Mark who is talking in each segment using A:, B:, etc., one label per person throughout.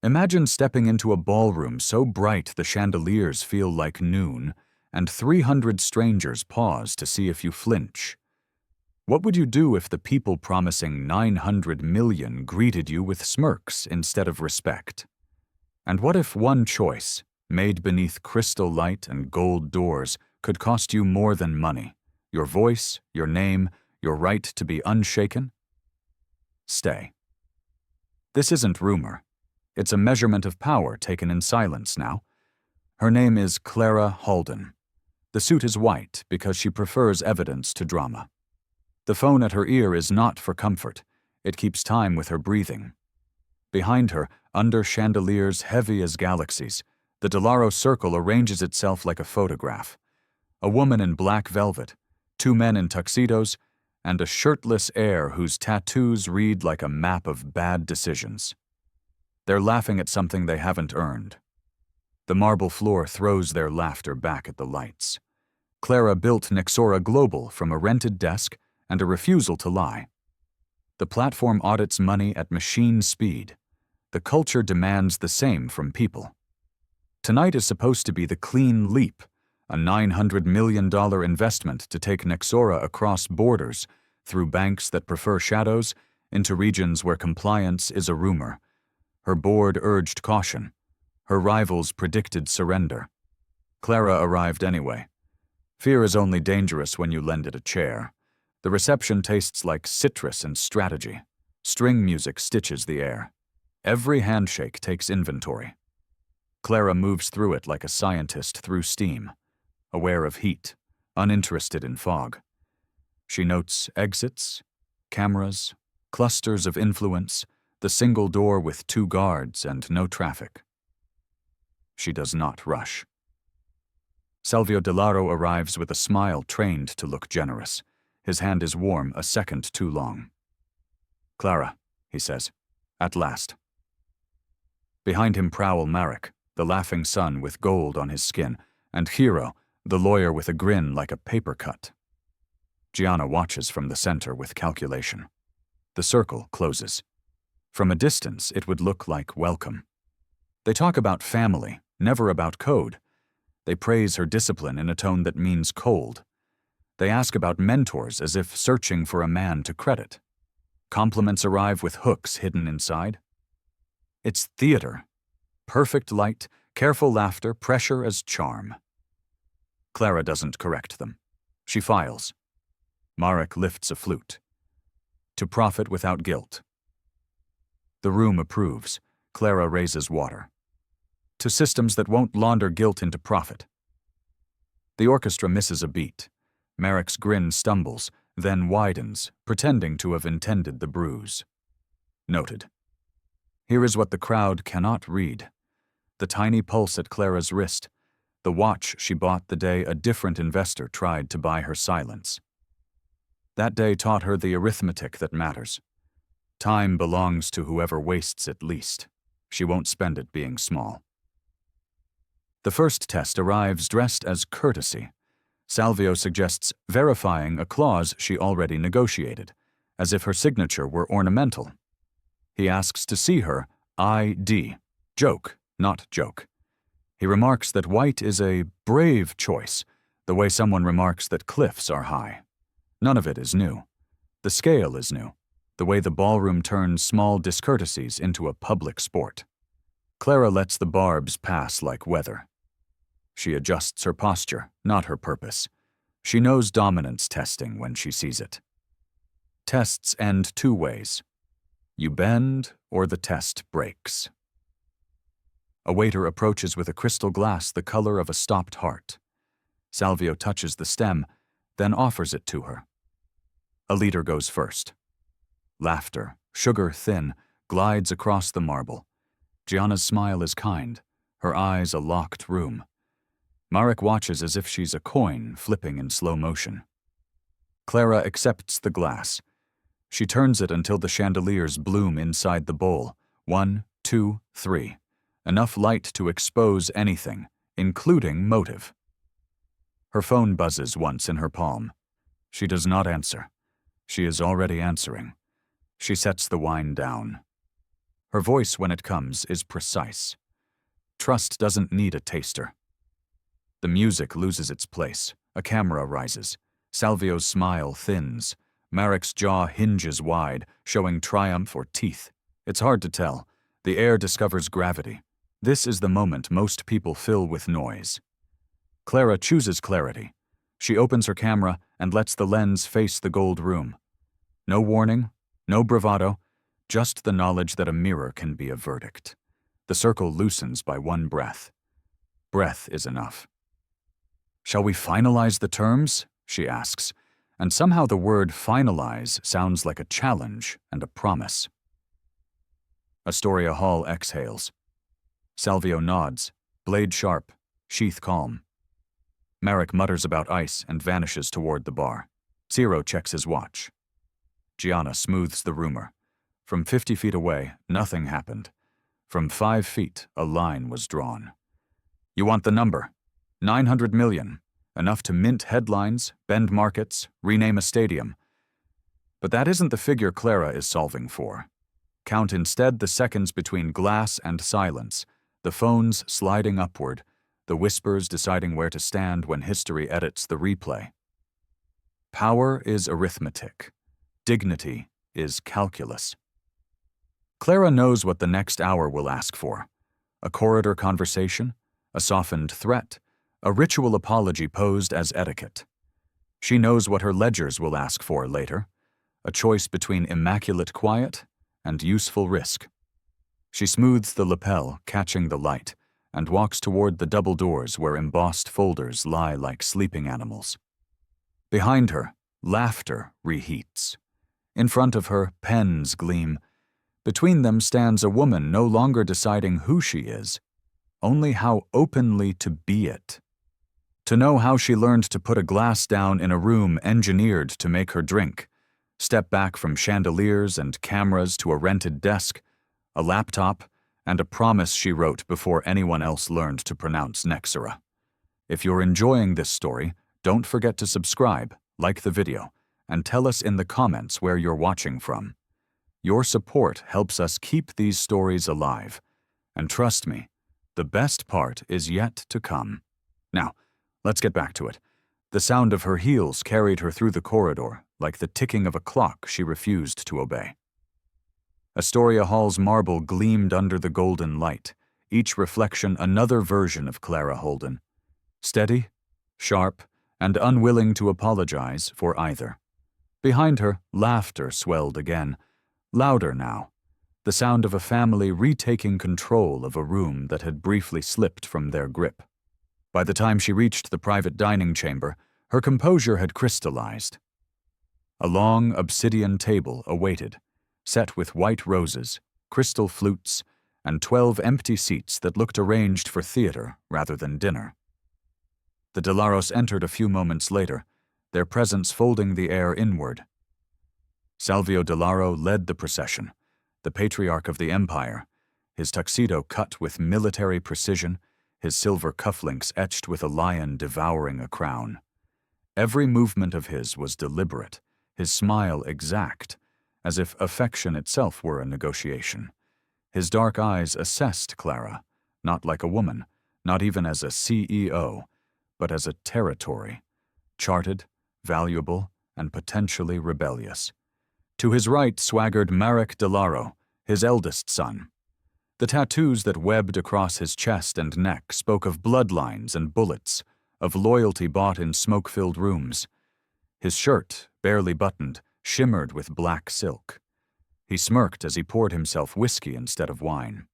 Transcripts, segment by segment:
A: Imagine stepping into a ballroom so bright the chandeliers feel like noon, and 300 strangers pause to see if you flinch. What would you do if the people promising 900 million greeted you with smirks instead of respect? And what if one choice, made beneath crystal light and gold doors, could cost you more than money? Your voice, your name, your right to be unshaken? Stay. This isn't rumor. It's a measurement of power taken in silence now. Her name is Clara Halden. The suit is white because she prefers evidence to drama. The phone at her ear is not for comfort. It keeps time with her breathing. Behind her, under chandeliers heavy as galaxies, the Delaro Circle arranges itself like a photograph. A woman in black velvet, two men in tuxedos, and a shirtless heir whose tattoos read like a map of bad decisions. They're laughing at something they haven't earned. The marble floor throws their laughter back at the lights. Clara built Nexora Global from a rented desk and a refusal to lie. The platform audits money at machine speed. The culture demands the same from people. Tonight is supposed to be the clean leap, a $900 million investment to take Nexora across borders, through banks that prefer shadows, into regions where compliance is a rumor. Her board urged caution. Her rivals predicted surrender. Clara arrived anyway. Fear is only dangerous when you lend it a chair. The reception tastes like citrus and strategy. String music stitches the air. Every handshake takes inventory. Clara moves through it like a scientist through steam, aware of heat, uninterested in fog. She notes exits, cameras, clusters of influence, the single door with 2 guards and no traffic. She does not rush. Salvio Delaro arrives with a smile trained to look generous. His hand is warm, a second too long. "Clara," he says, "at last." Behind him prowl Marek, the laughing sun with gold on his skin, and Hero, the lawyer with a grin like a paper cut. Gianna watches from the center with calculation. The circle closes. From a distance, it would look like welcome. They talk about family, never about code. They praise her discipline in a tone that means cold. They ask about mentors as if searching for a man to credit. Compliments arrive with hooks hidden inside. It's theater. Perfect light, careful laughter, pressure as charm. Clara doesn't correct them. She files. Marek lifts a flute. To profit without guilt. The room approves. Clara raises water. To systems that won't launder guilt into profit. The orchestra misses a beat. Marek's grin stumbles, then widens, pretending to have intended the bruise. Noted. Here is what the crowd cannot read. The tiny pulse at Clara's wrist, the watch she bought the day a different investor tried to buy her silence. That day taught her the arithmetic that matters. Time belongs to whoever wastes it least. She won't spend it being small. The first test arrives dressed as courtesy. Salvio suggests verifying a clause she already negotiated, as if her signature were ornamental. He asks to see her ID. Joke, not joke. He remarks that white is a brave choice, the way someone remarks that cliffs are high. None of it is new. The scale is new, the way the ballroom turns small discourtesies into a public sport. Clara lets the barbs pass like weather. She adjusts her posture, not her purpose. She knows dominance testing when she sees it. Tests end 2 ways. You bend, or the test breaks. A waiter approaches with a crystal glass the color of a stopped heart. Salvio touches the stem, then offers it to her. A leader goes first. Laughter, sugar thin, glides across the marble. Gianna's smile is kind, her eyes a locked room. Marek watches as if she's a coin flipping in slow motion. Clara accepts the glass. She turns it until the chandeliers bloom inside the bowl. 1, 2, 3. Enough light to expose anything, including motive. Her phone buzzes once in her palm. She does not answer. She is already answering. She sets the wine down. Her voice, when it comes, is precise. Trust doesn't need a taster. The music loses its place. A camera rises. Salvio's smile thins. Marek's jaw hinges wide, showing triumph or teeth. It's hard to tell. The air discovers gravity. This is the moment most people fill with noise. Clara chooses clarity. She opens her camera and lets the lens face the gold room. No warning, no bravado, just the knowledge that a mirror can be a verdict. The circle loosens by one breath. Breath is enough. "Shall we finalize the terms?" she asks, and somehow the word finalize sounds like a challenge and a promise. Astoria Hall exhales. Salvio nods, blade sharp, sheath calm. Marek mutters about ice and vanishes toward the bar. Ciro checks his watch. Gianna smooths the rumor. From 50 feet away, nothing happened. From 5 feet, a line was drawn. "You want the number? 900 million. Enough to mint headlines, bend markets, rename a stadium." But that isn't the figure Clara is solving for. Count instead the seconds between glass and silence, the phones sliding upward, the whispers deciding where to stand when history edits the replay. Power is arithmetic. Dignity is calculus. Clara knows what the next hour will ask for. A corridor conversation, a softened threat, a ritual apology posed as etiquette. She knows what her ledgers will ask for later, a choice between immaculate quiet and useful risk. She smooths the lapel, catching the light, and walks toward the double doors where embossed folders lie like sleeping animals. Behind her, laughter reheats. In front of her, pens gleam. Between them stands a woman no longer deciding who she is, only how openly to be it. To know how she learned to put a glass down in a room engineered to make her drink, step back from chandeliers and cameras to a rented desk, a laptop, and a promise she wrote before anyone else learned to pronounce Nexera. If you're enjoying this story, don't forget to subscribe, like the video, and tell us in the comments where you're watching from. Your support helps us keep these stories alive. And trust me, the best part is yet to come. Now, let's get back to it. The sound of her heels carried her through the corridor, like the ticking of a clock she refused to obey. Astoria Hall's marble gleamed under the golden light, each reflection another version of Clara Holden. Steady, sharp, and unwilling to apologize for either. Behind her, laughter swelled again, louder now, the sound of a family retaking control of a room that had briefly slipped from their grip. By the time she reached the private dining chamber, her composure had crystallized. A long obsidian table awaited, set with white roses, crystal flutes, and 12 empty seats that looked arranged for theater rather than dinner. The Delaros entered a few moments later, their presence folding the air inward. Salvio Delaro led the procession, the patriarch of the empire, his tuxedo cut with military precision, his silver cufflinks etched with a lion devouring a crown. Every movement of his was deliberate, his smile exact, as if affection itself were a negotiation. His dark eyes assessed Clara, not like a woman, not even as a CEO, but as a territory, charted, valuable, and potentially rebellious. To his right swaggered Marek Delaro, his eldest son. The tattoos that webbed across his chest and neck spoke of bloodlines and bullets, of loyalty bought in smoke-filled rooms. His shirt, barely buttoned, shimmered with black silk. He smirked as he poured himself whiskey instead of wine.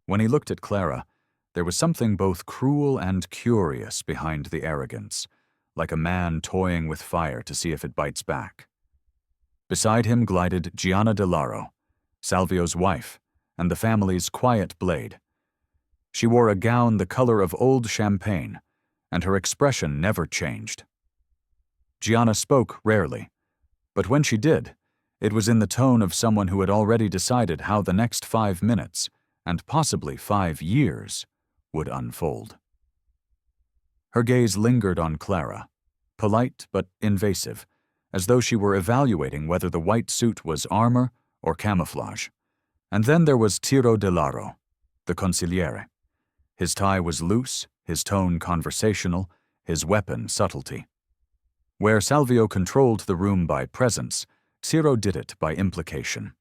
A: When he looked at Clara, there was something both cruel and curious behind the arrogance, like a man toying with fire to see if it bites back. Beside him glided Gianna Delaro, Salvio's wife, and the family's quiet blade. She wore a gown the color of old champagne, and her expression never changed. Gianna spoke rarely, but when she did, it was in the tone of someone who had already decided how the next 5 minutes, and possibly 5 years, would unfold. Her gaze lingered on Clara, polite but invasive, as though she were evaluating whether the white suit was armor or camouflage. And then there was Tiro de Laro, the consigliere. His tie was loose, his tone conversational, his weapon subtlety. Where Salvio controlled the room by presence, Tiro did it by implication.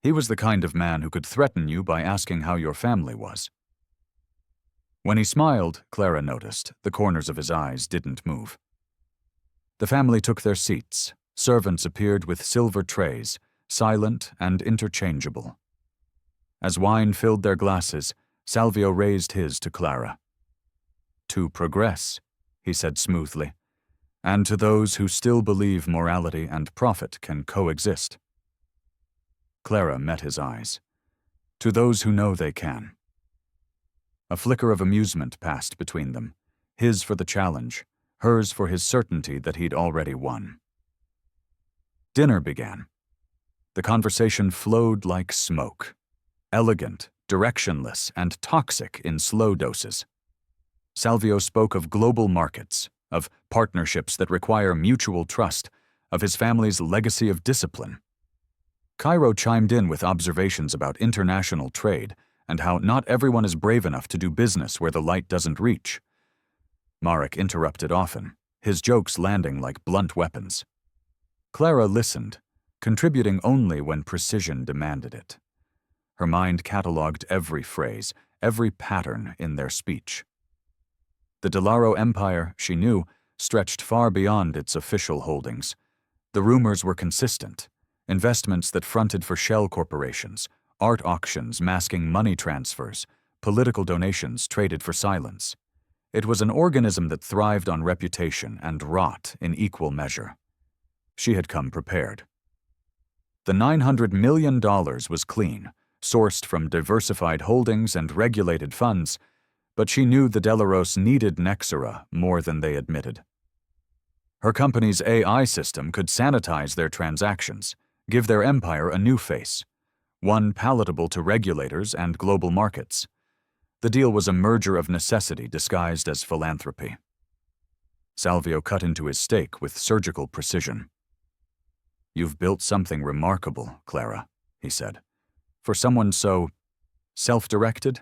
A: He was the kind of man who could threaten you by asking how your family was. When he smiled, Clara noticed, the corners of his eyes didn't move. The family took their seats. Servants appeared with silver trays, silent and interchangeable. As wine filled their glasses, Salvio raised his to Clara. "To progress," he said smoothly, "and to those who still believe morality and profit can coexist." Clara met his eyes. "To those who know they can." A flicker of amusement passed between them, his for the challenge, hers for his certainty that he'd already won. Dinner began. The conversation flowed like smoke, elegant, directionless, and toxic in slow doses. Salvio spoke of global markets, of partnerships that require mutual trust, of his family's legacy of discipline. Cairo chimed in with observations about international trade and how not everyone is brave enough to do business where the light doesn't reach. Marek interrupted often, his jokes landing like blunt weapons. Clara listened, contributing only when precision demanded it. Her mind catalogued every phrase, every pattern in their speech. The De Laro empire, she knew, stretched far beyond its official holdings. The rumors were consistent. Investments that fronted for shell corporations, art auctions masking money transfers, political donations traded for silence. It was an organism that thrived on reputation and rot in equal measure. She had come prepared. The $900 million was clean, sourced from diversified holdings and regulated funds, but she knew the Delaros needed Nexera more than they admitted. Her company's AI system could sanitize their transactions, give their empire a new face, one palatable to regulators and global markets. The deal was a merger of necessity disguised as philanthropy. Salvio cut into his steak with surgical precision. "You've built something remarkable, Clara," he said. "For someone so self-directed?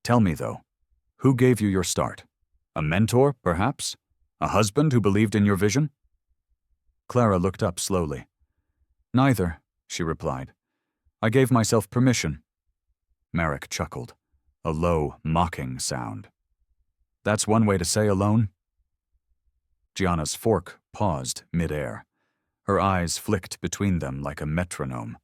A: Tell me, though, who gave you your start? A mentor, perhaps? A husband who believed in your vision?" Clara looked up slowly. "Neither," she replied. "I gave myself permission." Marek chuckled, a low, mocking sound. "That's one way to say alone?" Gianna's fork paused mid-air. Her eyes flicked between them like a metronome.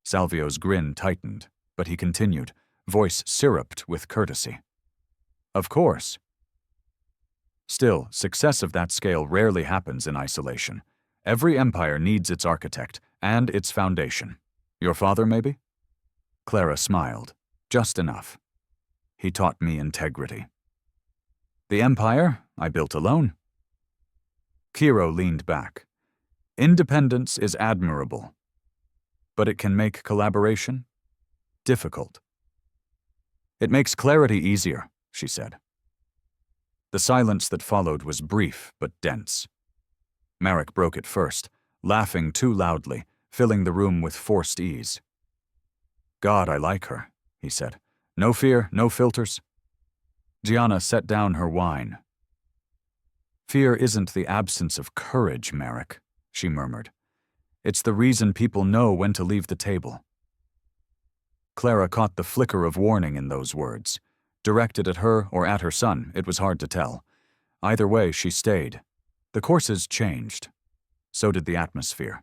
A: Salvio's grin tightened, but he continued, voice syruped with courtesy. "Of course." Still, success of that scale rarely happens in isolation. Every empire needs its architect and its foundation. Your father, maybe? Clara smiled, just enough. He taught me integrity. The empire I built alone. Kiro leaned back. Independence is admirable, but it can make collaboration difficult. It makes clarity easier, she said. The silence that followed was brief but dense. Marek broke it first, laughing too loudly, filling the room with forced ease. "God, I like her," he said. "No fear, no filters." Gianna set down her wine. "Fear isn't the absence of courage, Marek," she murmured. "It's the reason people know when to leave the table." Clara caught the flicker of warning in those words. Directed at her or at her son, it was hard to tell. Either way, she stayed. The courses changed. So did the atmosphere.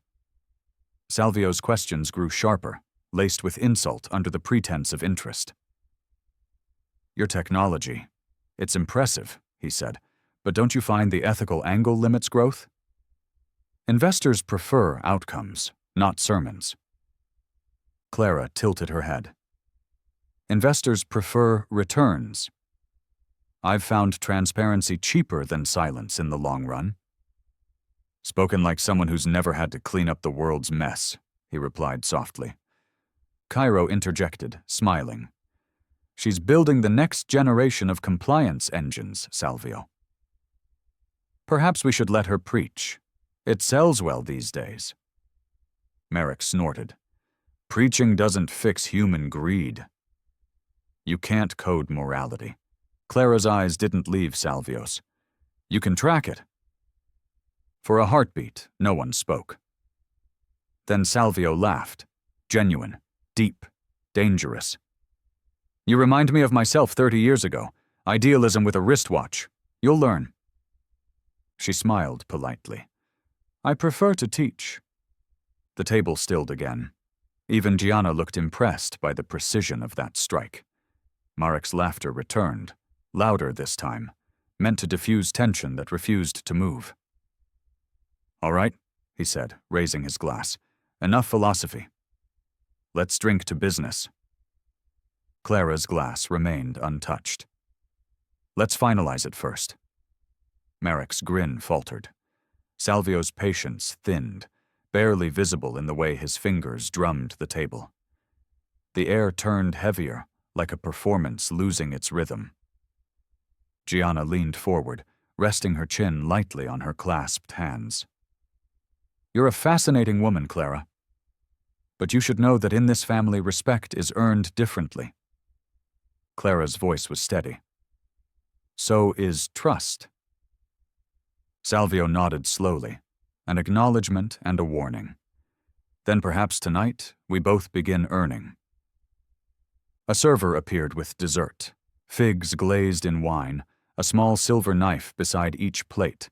A: Salvio's questions grew sharper, laced with insult under the pretense of interest. "Your technology. It's impressive," he said, "but don't you find the ethical angle limits growth?" Investors prefer outcomes, not sermons. Clara tilted her head. Investors prefer returns. I've found transparency cheaper than silence in the long run. Spoken like someone who's never had to clean up the world's mess, he replied softly. Cairo interjected, smiling. She's building the next generation of compliance engines, Salvio. Perhaps we should let her preach. It sells well these days. Marek snorted. Preaching doesn't fix human greed. You can't code morality. Clara's eyes didn't leave Salvio's. You can track it. For a heartbeat, no one spoke. Then Salvio laughed. Genuine, deep, dangerous. You remind me of myself 30 years ago. Idealism with a wristwatch. You'll learn. She smiled politely. I prefer to teach. The table stilled again. Even Gianna looked impressed by the precision of that strike. Marek's laughter returned, louder this time, meant to diffuse tension that refused to move. All right, he said, raising his glass. Enough philosophy. Let's drink to business. Clara's glass remained untouched. Let's finalize it first. Marek's grin faltered. Salvio's patience thinned, barely visible in the way his fingers drummed the table. The air turned heavier, like a performance losing its rhythm. Gianna leaned forward, resting her chin lightly on her clasped hands. You're a fascinating woman, Clara. But you should know that in this family respect is earned differently. Clara's voice was steady. So is trust. Salvio nodded slowly, an acknowledgement and a warning. Then perhaps tonight we both begin earning. A server appeared with dessert, figs glazed in wine, a small silver knife beside each plate.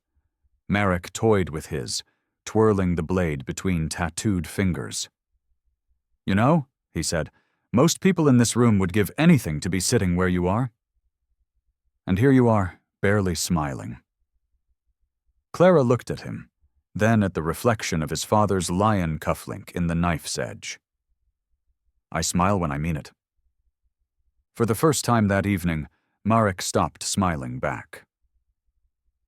A: Marek toyed with his, twirling the blade between tattooed fingers. You know, he said, most people in this room would give anything to be sitting where you are. And here you are, barely smiling. Clara looked at him, then at the reflection of his father's lion cufflink in the knife's edge. I smile when I mean it. For the first time that evening, Marek stopped smiling back.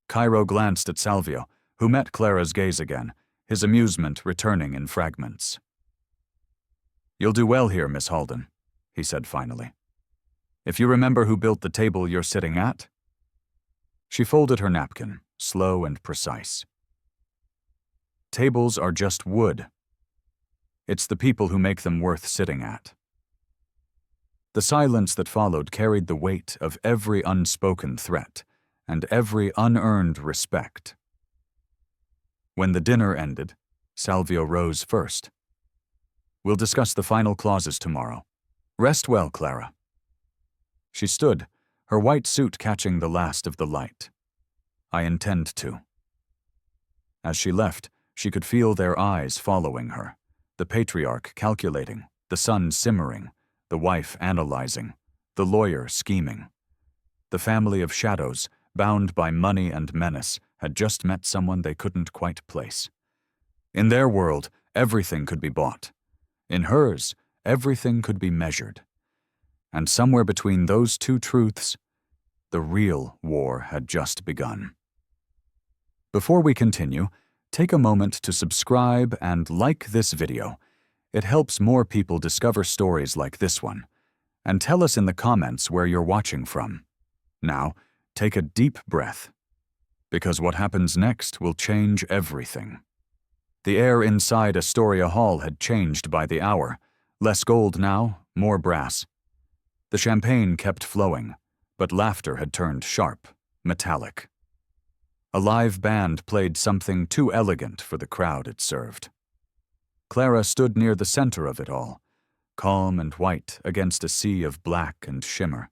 A: Cairo glanced at Salvio, who met Clara's gaze again, his amusement returning in fragments. You'll do well here, Miss Halden, he said finally. If you remember who built the table you're sitting at? She folded her napkin, slow and precise. Tables are just wood. It's the people who make them worth sitting at. The silence that followed carried the weight of every unspoken threat and every unearned respect. When the dinner ended, Salvio rose first. We'll discuss the final clauses tomorrow. Rest well, Clara. She stood, her white suit catching the last of the light. I intend to. As she left, she could feel their eyes following her, the patriarch calculating, the son simmering, the wife analyzing, the lawyer scheming. The family of shadows, bound by money and menace, had just met someone they couldn't quite place. In their world, everything could be bought. In hers, everything could be measured. And somewhere between those two truths, the real war had just begun. Before we continue, take a moment to subscribe and like this video. It helps more people discover stories like this one. And tell us in the comments where you're watching from. Now, take a deep breath, because what happens next will change everything. The air inside Astoria Hall had changed by the hour. Less gold now, more brass. The champagne kept flowing, but laughter had turned sharp, metallic. A live band played something too elegant for the crowd it served. Clara stood near the center of it all, calm and white against a sea of black and shimmer.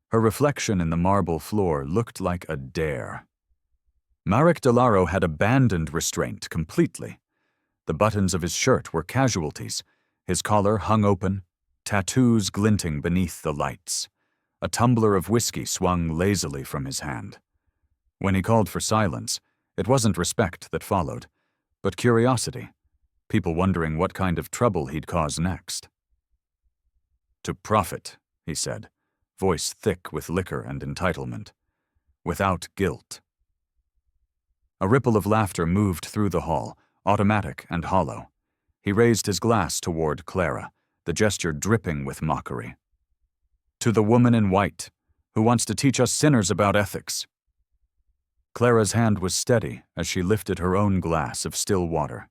A: Her reflection in the marble floor looked like a dare. Marek Delaro had abandoned restraint completely. The buttons of his shirt were casualties, his collar hung open, tattoos glinting beneath the lights. A tumbler of whiskey swung lazily from his hand. When he called for silence, it wasn't respect that followed, but curiosity, people wondering what kind of trouble he'd cause next. To profit, he said, voice thick with liquor and entitlement, without guilt. A ripple of laughter moved through the hall, automatic and hollow. He raised his glass toward Clara, the gesture dripping with mockery. To the woman in white, who wants to teach us sinners about ethics. Clara's hand was steady as she lifted her own glass of still water.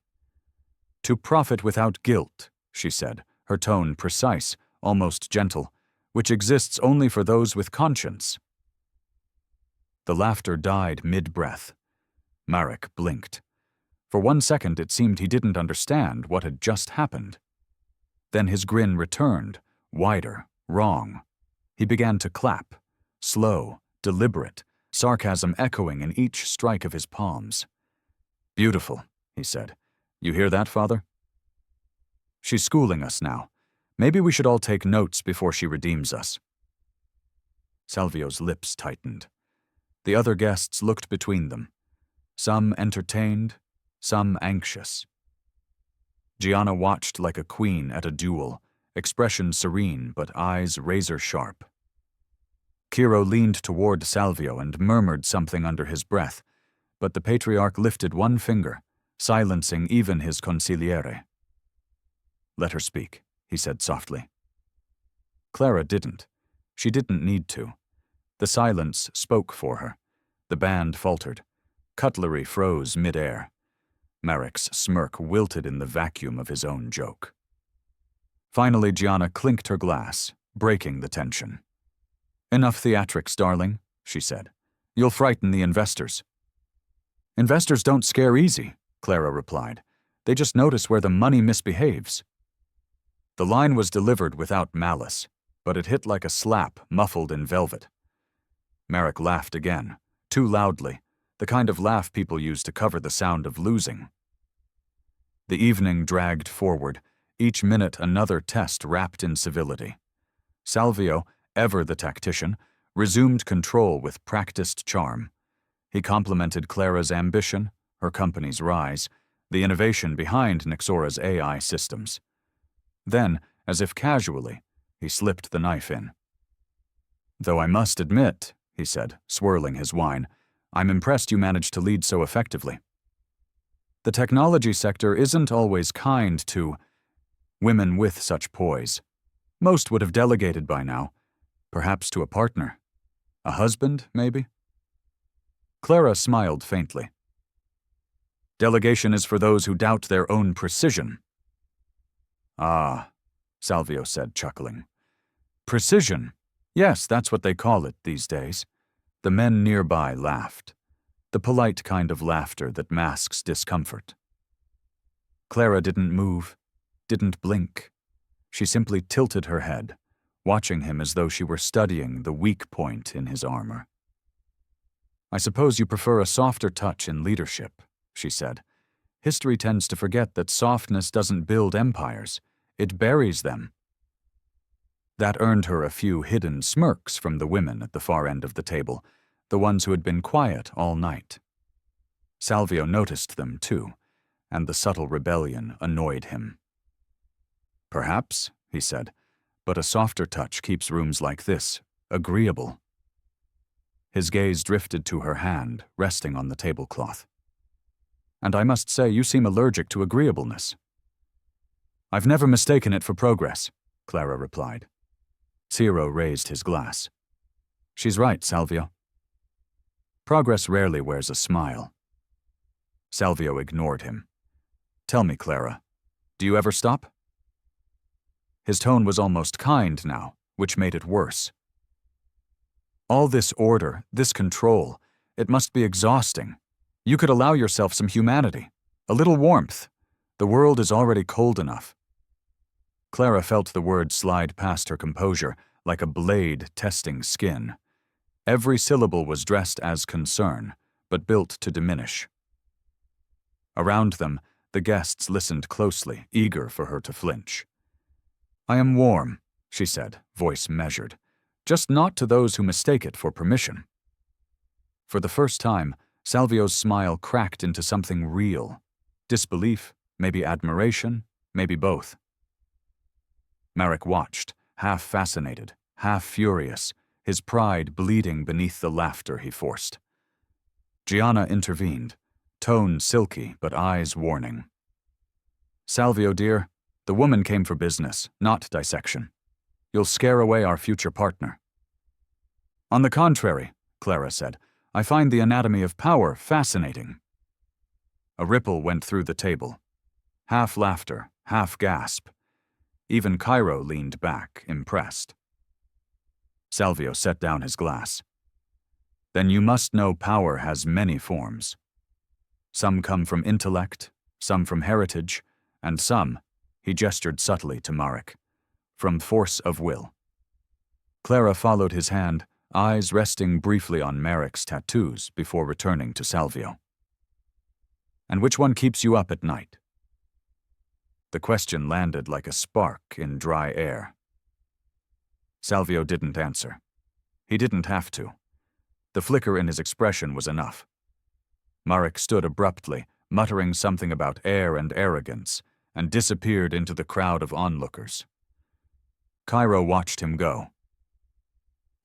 A: To profit without guilt, she said, her tone precise, almost gentle, which exists only for those with conscience. The laughter died mid-breath. Marek blinked. For 1 second it seemed he didn't understand what had just happened. Then his grin returned, wider, wrong. He began to clap, slow, deliberate, sarcasm echoing in each strike of his palms. "Beautiful," he said. "You hear that, Father? She's schooling us now. Maybe we should all take notes before she redeems us." Salvio's lips tightened. The other guests looked between them, some entertained, some anxious. Gianna watched like a queen at a duel, expression serene but eyes razor-sharp. Kiro leaned toward Salvio and murmured something under his breath, but the patriarch lifted one finger, silencing even his consigliere. "Let her speak," he said softly. Clara didn't. She didn't need to. The silence spoke for her. The band faltered. Cutlery froze mid-air. Marek's smirk wilted in the vacuum of his own joke. Finally, Gianna clinked her glass, breaking the tension. "Enough theatrics, darling," she said. "You'll frighten the investors." "Investors don't scare easy," Clara replied. "They just notice where the money misbehaves." The line was delivered without malice, but it hit like a slap muffled in velvet. Marek laughed again, too loudly, the kind of laugh people use to cover the sound of losing. The evening dragged forward, each minute another test wrapped in civility. Salvio, ever the tactician, resumed control with practiced charm. He complimented Clara's ambition, her company's rise, the innovation behind Nyxora's AI systems. Then, as if casually, he slipped the knife in. "Though I must admit," he said, swirling his wine, "I'm impressed you managed to lead so effectively. The technology sector isn't always kind to women with such poise. Most would have delegated by now, perhaps to a partner. A husband, maybe?" Clara smiled faintly. "Delegation is for those who doubt their own precision." "Ah," Salvio said, chuckling. "Precision. Yes, that's what they call it these days." The men nearby laughed, the polite kind of laughter that masks discomfort. Clara didn't move, didn't blink. She simply tilted her head, watching him as though she were studying the weak point in his armor. "I suppose you prefer a softer touch in leadership," she said. "History tends to forget that softness doesn't build empires, it buries them." That earned her a few hidden smirks from the women at the far end of the table, the ones who had been quiet all night. Salvio noticed them, too, and the subtle rebellion annoyed him. "Perhaps," he said, "but a softer touch keeps rooms like this agreeable." His gaze drifted to her hand, resting on the tablecloth. "And I must say you seem allergic to agreeableness." "I've never mistaken it for progress," Clara replied. Ciro raised his glass. "She's right, Salvio." Progress rarely wears a smile. Salvio ignored him. "Tell me, Clara, do you ever stop?" His tone was almost kind now, which made it worse. "All this order, this control, it must be exhausting. You could allow yourself some humanity, a little warmth. The world is already cold enough." Clara felt the words slide past her composure like a blade testing skin. Every syllable was dressed as concern, but built to diminish. Around them, the guests listened closely, eager for her to flinch. "I am warm," she said, voice measured, "just not to those who mistake it for permission." For the first time, Salvio's smile cracked into something real. Disbelief, maybe admiration, maybe both. Marek watched, half fascinated, half furious, his pride bleeding beneath the laughter he forced. Gianna intervened, tone silky but eyes warning. "Salvio, dear, the woman came for business, not dissection. You'll scare away our future partner." "On the contrary," Clara said, "I find the anatomy of power fascinating." A ripple went through the table. Half laughter, half gasp. Even Cairo leaned back, impressed. Salvio set down his glass. Then you must know power has many forms. Some come from intellect, some from heritage, and some, he gestured subtly to Marek, from force of will. Clara followed his hand, eyes resting briefly on Marek's tattoos before returning to Salvio. And which one keeps you up at night? The question landed like a spark in dry air. Salvio didn't answer. He didn't have to. The flicker in his expression was enough. Marek stood abruptly, muttering something about air and arrogance, and disappeared into the crowd of onlookers. Cairo watched him go.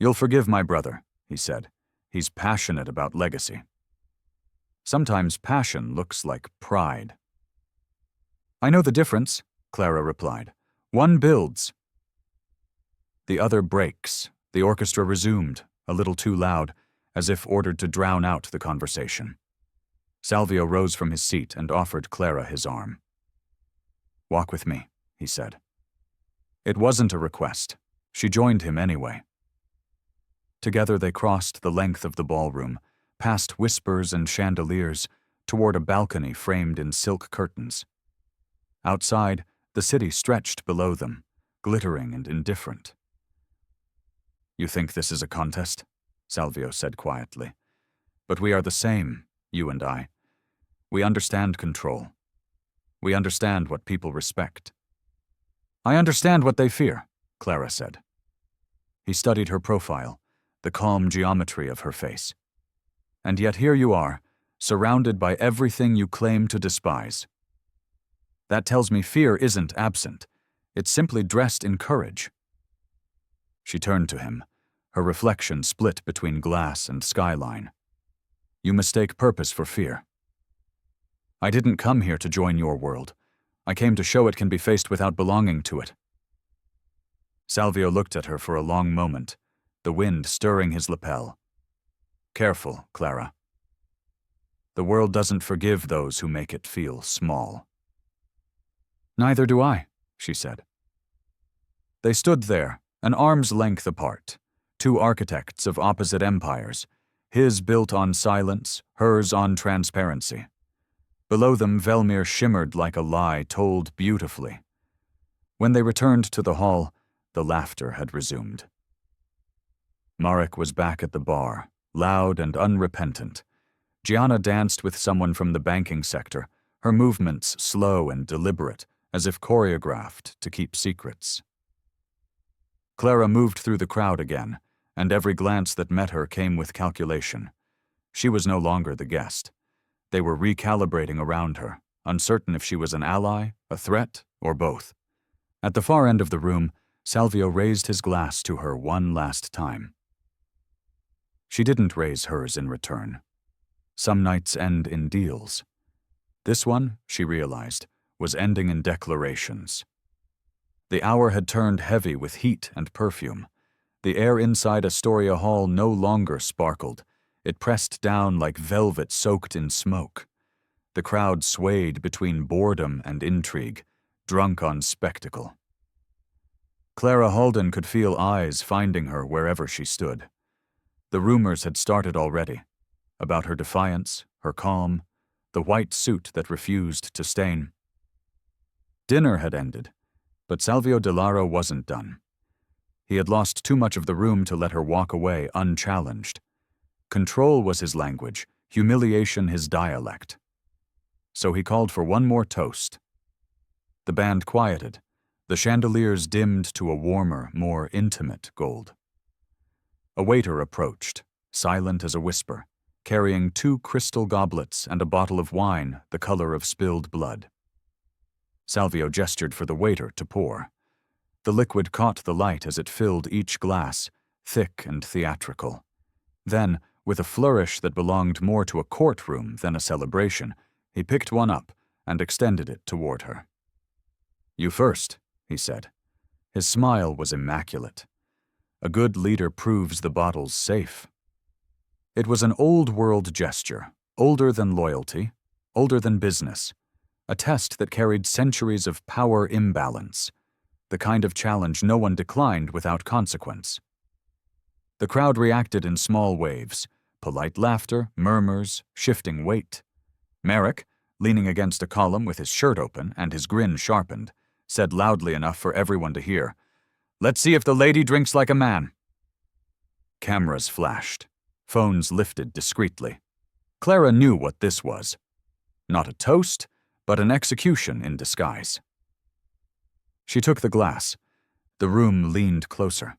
A: "You'll forgive my brother," he said. "He's passionate about legacy." Sometimes passion looks like pride. "I know the difference," Clara replied. "One builds." The other breaks. The orchestra resumed, a little too loud, as if ordered to drown out the conversation. Salvio rose from his seat and offered Clara his arm. "Walk with me," he said. It wasn't a request. She joined him anyway. Together they crossed the length of the ballroom, past whispers and chandeliers, toward a balcony framed in silk curtains. Outside, the city stretched below them, glittering and indifferent. "You think this is a contest?" Salvio said quietly. "But we are the same, you and I. We understand control. We understand what people respect." "I understand what they fear," Clara said. He studied her profile, the calm geometry of her face. "And yet here you are, surrounded by everything you claim to despise. That tells me fear isn't absent. It's simply dressed in courage." She turned to him, her reflection split between glass and skyline. "You mistake purpose for fear. I didn't come here to join your world. I came to show it can be faced without belonging to it." Salvio looked at her for a long moment, the wind stirring his lapel. "Careful, Clara. The world doesn't forgive those who make it feel small." "Neither do I," she said. They stood there, an arm's length apart, two architects of opposite empires, his built on silence, hers on transparency. Below them, Velmir shimmered like a lie told beautifully. When they returned to the hall, the laughter had resumed. Marek was back at the bar, loud and unrepentant. Gianna danced with someone from the banking sector, her movements slow and deliberate, as if choreographed to keep secrets. Clara moved through the crowd again, and every glance that met her came with calculation. She was no longer the guest. They were recalibrating around her, uncertain if she was an ally, a threat, or both. At the far end of the room, Salvio raised his glass to her one last time. She didn't raise hers in return. Some nights end in deals. This one, she realized, was ending in declarations. The hour had turned heavy with heat and perfume. The air inside Astoria Hall no longer sparkled. It pressed down like velvet soaked in smoke. The crowd swayed between boredom and intrigue, drunk on spectacle. Clara Halden could feel eyes finding her wherever she stood. The rumors had started already, about her defiance, her calm, the white suit that refused to stain. Dinner had ended, but Salvio de Lara wasn't done. He had lost too much of the room to let her walk away unchallenged. Control was his language, humiliation his dialect. So he called for one more toast. The band quieted. The chandeliers dimmed to a warmer, more intimate gold. A waiter approached, silent as a whisper, carrying 2 crystal goblets and a bottle of wine the color of spilled blood. Salvio gestured for the waiter to pour. The liquid caught the light as it filled each glass, thick and theatrical. Then, with a flourish that belonged more to a courtroom than a celebration, he picked one up and extended it toward her. "You first," he said. His smile was immaculate. A good leader proves the bottles safe. It was an old-world gesture, older than loyalty, older than business, a test that carried centuries of power imbalance. the kind of challenge no one declined without consequence. The crowd reacted in small waves, polite laughter, murmurs, shifting weight. Merrick, leaning against a column with his shirt open and his grin sharpened, said loudly enough for everyone to hear, "Let's see if the lady drinks like a man." Cameras flashed. Phones lifted discreetly. Clara knew what this was. Not a toast, but an execution in disguise. She took the glass. The room leaned closer.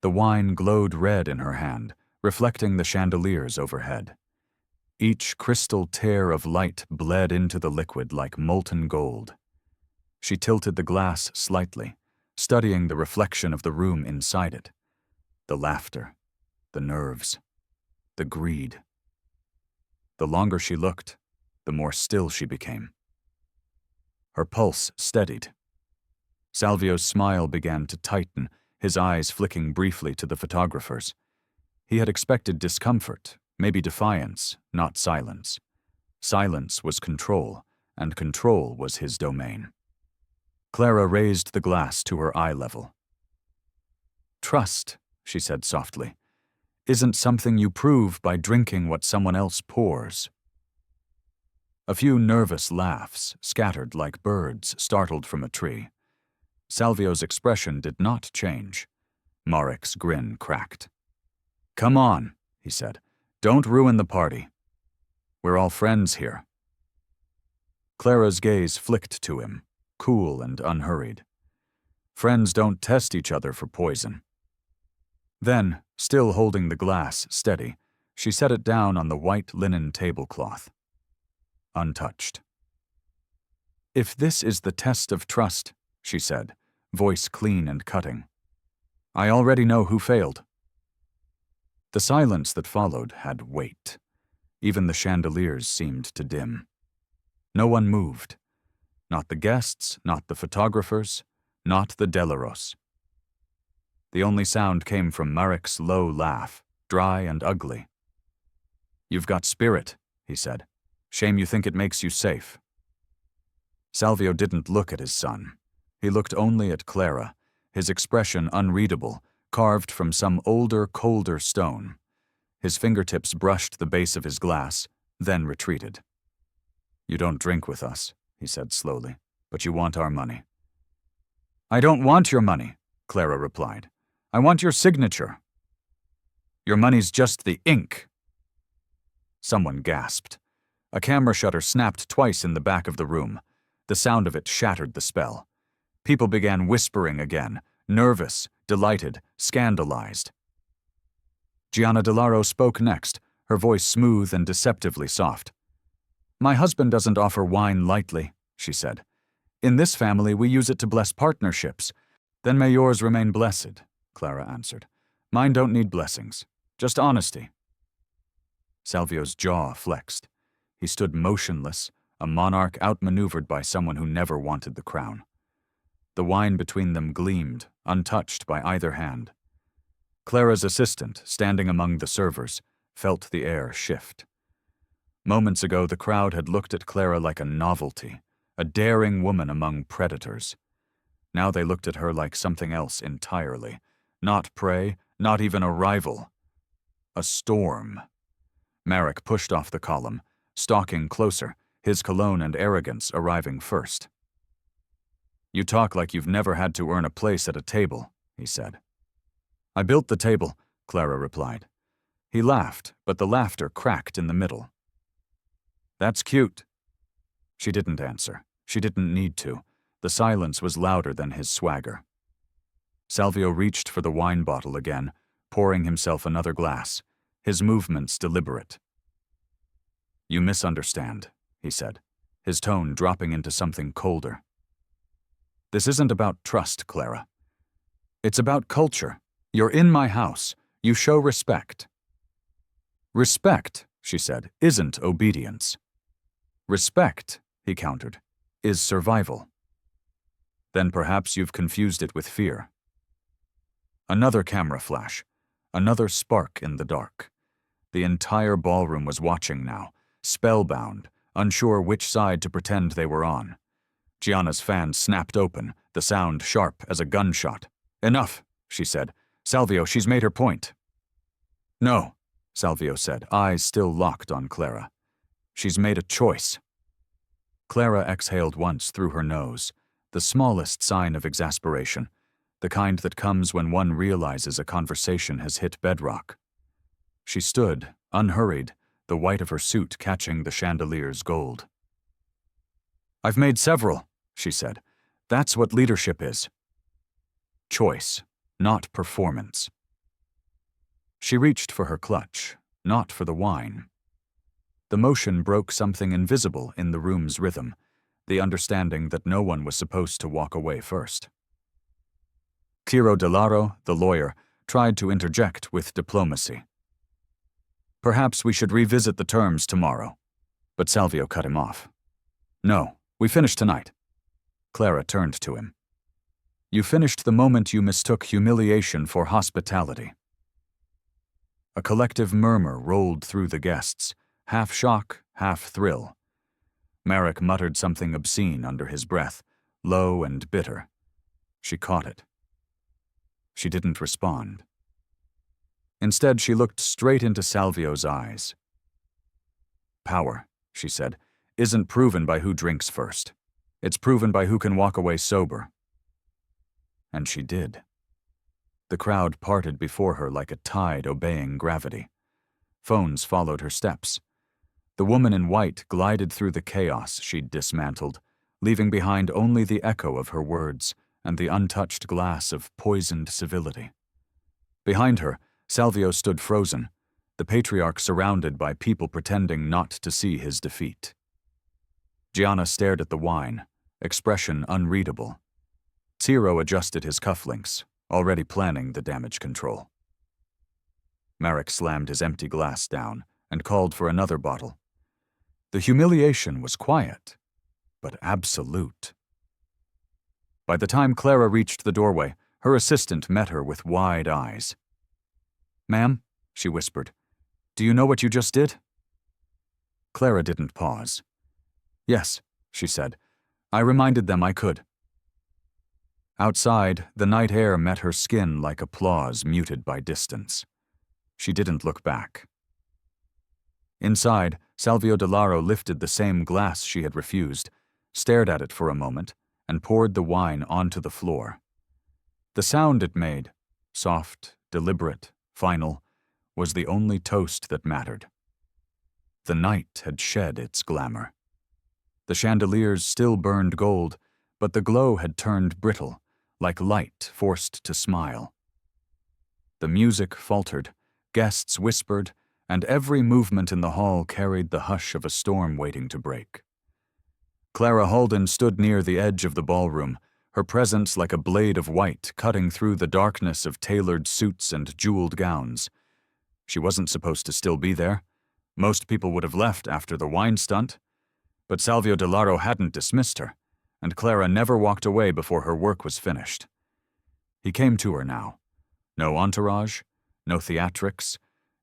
A: The wine glowed red in her hand, reflecting the chandeliers overhead. Each crystal tear of light bled into the liquid like molten gold. She tilted the glass slightly, studying the reflection of the room inside it. The laughter, the nerves, the greed. The longer she looked, the more still she became. Her pulse steadied. Salvio's smile began to tighten, his eyes flicking briefly to the photographers. He had expected discomfort, maybe defiance, not silence. Silence was control, and control was his domain. Clara raised the glass to her eye level. "Trust," she said softly, "isn't something you prove by drinking what someone else pours." A few nervous laughs, scattered like birds startled from a tree. Salvio's expression did not change. Marek's grin cracked. "Come on," he said. "Don't ruin the party. We're all friends here." Clara's gaze flicked to him, cool and unhurried. Friends don't test each other for poison. Then, still holding the glass steady, she set it down on the white linen tablecloth. Untouched. "If this is the test of trust," she said, voice clean and cutting, "I already know who failed." The silence that followed had weight. Even the chandeliers seemed to dim. No one moved. Not the guests, not the photographers, not the Delaros. The only sound came from Marek's low laugh, dry and ugly. "You've got spirit," he said. "Shame you think it makes you safe." Salvio didn't look at his son. He looked only at Clara, his expression unreadable, carved from some older, colder stone. His fingertips brushed the base of his glass, then retreated. "You don't drink with us," he said slowly, "but you want our money." "I don't want your money," Clara replied. "I want your signature." "Your money's just the ink." Someone gasped. A camera shutter snapped twice in the back of the room. The sound of it shattered the spell. People began whispering again, nervous, delighted, scandalized. Gianna Delaro spoke next, her voice smooth and deceptively soft. "My husband doesn't offer wine lightly," she said. "In this family, we use it to bless partnerships. Then may yours remain blessed," Clara answered. "Mine don't need blessings, just honesty." Salvio's jaw flexed. He stood motionless, a monarch outmaneuvered by someone who never wanted the crown. The wine between them gleamed, untouched by either hand. Clara's assistant, standing among the servers, felt the air shift. Moments ago, the crowd had looked at Clara like a novelty, a daring woman among predators. Now they looked at her like something else entirely. Not prey, not even a rival. A storm. Marek pushed off the column, stalking closer, his cologne and arrogance arriving first. "You talk like you've never had to earn a place at a table," he said. "I built the table," Clara replied. He laughed, but the laughter cracked in the middle. "That's cute." She didn't answer. She didn't need to. The silence was louder than his swagger. Salvio reached for the wine bottle again, pouring himself another glass, his movements deliberate. "You misunderstand," he said, his tone dropping into something colder. "This isn't about trust, Clara. It's about culture. You're in my house. You show respect." "Respect," she said, "isn't obedience." "Respect," he countered, "is survival." "Then perhaps you've confused it with fear." Another camera flash, another spark in the dark. The entire ballroom was watching now, spellbound, unsure which side to pretend they were on. Gianna's fan snapped open, the sound sharp as a gunshot. "Enough," she said. "Salvio, she's made her point." "No," Salvio said, eyes still locked on Clara. "She's made a choice." Clara exhaled once through her nose, the smallest sign of exasperation, the kind that comes when one realizes a conversation has hit bedrock. She stood, unhurried, the white of her suit catching the chandelier's gold. "I've made several," she said. "That's what leadership is. Choice, not performance." She reached for her clutch, not for the wine. The motion broke something invisible in the room's rhythm, the understanding that no one was supposed to walk away first. Tiro Delaro, the lawyer, tried to interject with diplomacy. "Perhaps we should revisit the terms tomorrow." But Salvio cut him off. "No, we finish tonight." Clara turned to him. "You finished the moment you mistook humiliation for hospitality." A collective murmur rolled through the guests, half shock, half thrill. Marek muttered something obscene under his breath, low and bitter. She caught it. She didn't respond. Instead, she looked straight into Salvio's eyes. "Power," she said, "isn't proven by who drinks first. It's proven by who can walk away sober." And she did. The crowd parted before her like a tide obeying gravity. Phones followed her steps. The woman in white glided through the chaos she'd dismantled, leaving behind only the echo of her words and the untouched glass of poisoned civility. Behind her, Salvio stood frozen, the patriarch surrounded by people pretending not to see his defeat. Gianna stared at the wine, expression unreadable. Tiro adjusted his cufflinks, already planning the damage control. Marek slammed his empty glass down and called for another bottle. The humiliation was quiet, but absolute. By the time Clara reached the doorway, her assistant met her with wide eyes. "Ma'am," she whispered, "do you know what you just did?" Clara didn't pause. "Yes," she said. "I reminded them I could." Outside, the night air met her skin like applause muted by distance. She didn't look back. Inside, Salvio Delaro lifted the same glass she had refused, stared at it for a moment, and poured the wine onto the floor. The sound it made, soft, deliberate, final, was the only toast that mattered. The night had shed its glamour. The chandeliers still burned gold, but the glow had turned brittle, like light forced to smile. The music faltered, guests whispered, and every movement in the hall carried the hush of a storm waiting to break. Clara Halden stood near the edge of the ballroom, her presence like a blade of white cutting through the darkness of tailored suits and jeweled gowns. She wasn't supposed to still be there. Most people would have left after the wine stunt. But Salvio Delaro hadn't dismissed her, and Clara never walked away before her work was finished. He came to her now. No entourage, no theatrics,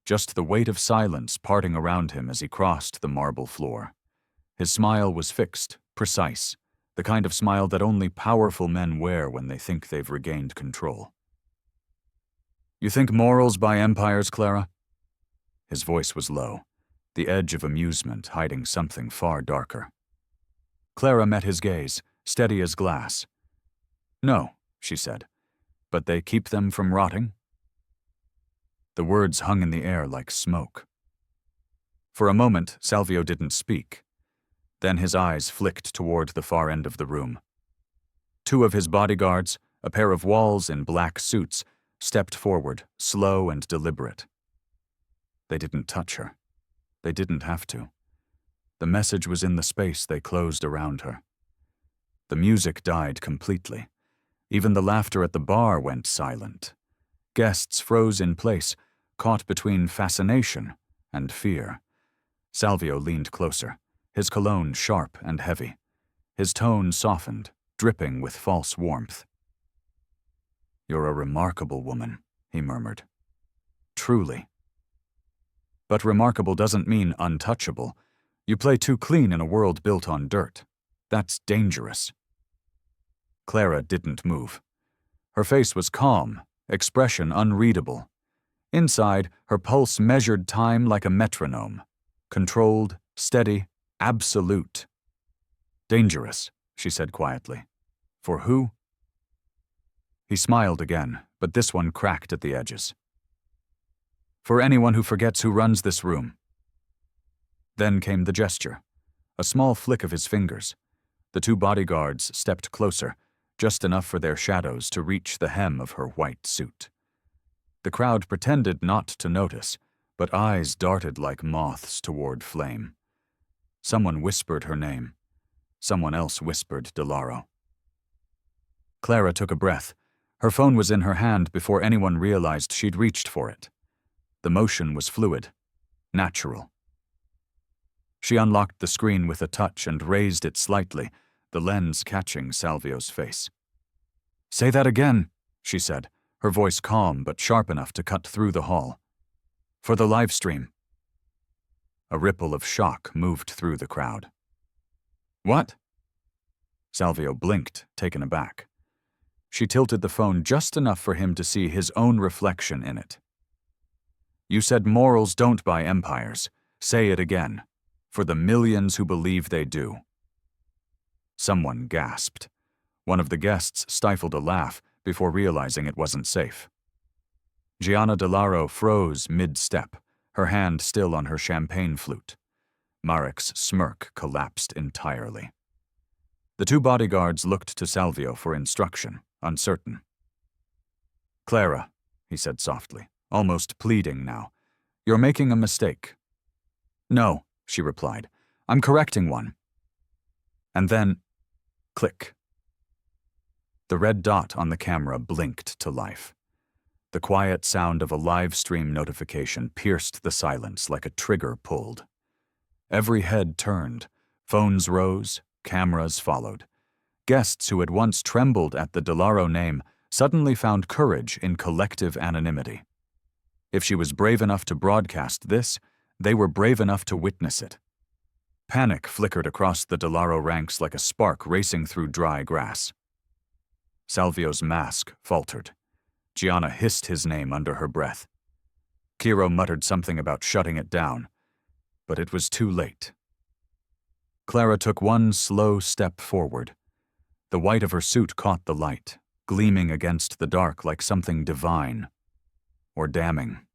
A: just the weight of silence parting around him as he crossed the marble floor. His smile was fixed, precise, the kind of smile that only powerful men wear when they think they've regained control. "You think morals buy empires, Clara?" His voice was low, the edge of amusement hiding something far darker. Clara met his gaze, steady as glass. "No," she said, "but they keep them from rotting." The words hung in the air like smoke. For a moment, Salvio didn't speak. Then his eyes flicked toward the far end of the room. Two of his bodyguards, a pair of walls in black suits, stepped forward, slow and deliberate. They didn't touch her. They didn't have to. The message was in the space they closed around her. The music died completely. Even the laughter at the bar went silent. Guests froze in place, caught between fascination and fear. Salvio leaned closer, his cologne sharp and heavy. His tone softened, dripping with false warmth. "You're a remarkable woman," he murmured. "Truly. But remarkable doesn't mean untouchable. You play too clean in a world built on dirt. That's dangerous." Clara didn't move. Her face was calm, expression unreadable. Inside, her pulse measured time like a metronome. Controlled, steady, absolute. Dangerous, she said quietly. For who? He smiled again, but this one cracked at the edges. For anyone who forgets who runs this room. Then came the gesture, a small flick of his fingers. The two bodyguards stepped closer, just enough for their shadows to reach the hem of her white suit. The crowd pretended not to notice, but eyes darted like moths toward flame. Someone whispered her name. Someone else whispered Delaro. Clara took a breath. Her phone was in her hand before anyone realized she'd reached for it. The motion was fluid, natural. She unlocked the screen with a touch and raised it slightly, the lens catching Salvio's face. "Say that again," she said, her voice calm but sharp enough to cut through the hall. "For the live stream." A ripple of shock moved through the crowd. "What?" Salvio blinked, taken aback. She tilted the phone just enough for him to see his own reflection in it. "You said morals don't buy empires. Say it again. For the millions who believe they do." Someone gasped. One of the guests stifled a laugh before realizing it wasn't safe. Gianna Delaro froze mid-step, her hand still on her champagne flute. Marek's smirk collapsed entirely. The two bodyguards looked to Salvio for instruction, uncertain. "Clara," he said softly, almost pleading now, "you're making a mistake." "No," she replied. "I'm correcting one." And then, click. The red dot on the camera blinked to life. The quiet sound of a live stream notification pierced the silence like a trigger pulled. Every head turned, phones rose, cameras followed. Guests who had once trembled at the Delaro name suddenly found courage in collective anonymity. If she was brave enough to broadcast this, they were brave enough to witness it. Panic flickered across the Delaro ranks like a spark racing through dry grass. Salvio's mask faltered. Gianna hissed his name under her breath. Kiro muttered something about shutting it down, but it was too late. Clara took one slow step forward. The white of her suit caught the light, gleaming against the dark like something divine or damning.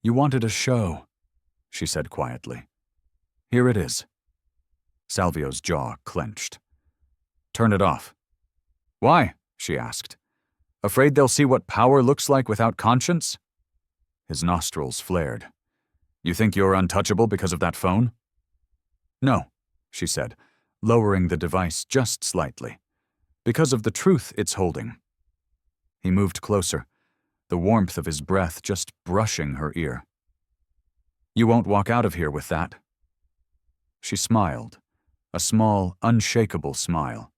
A: "You wanted a show," she said quietly. "Here it is." Salvio's jaw clenched. "Turn it off." "Why?" she asked. "Afraid they'll see what power looks like without conscience?" His nostrils flared. "You think you're untouchable because of that phone?" "No," she said, lowering the device just slightly. "Because of the truth it's holding." He moved closer, the warmth of his breath just brushing her ear. "You won't walk out of here with that." She smiled, a small, unshakable smile.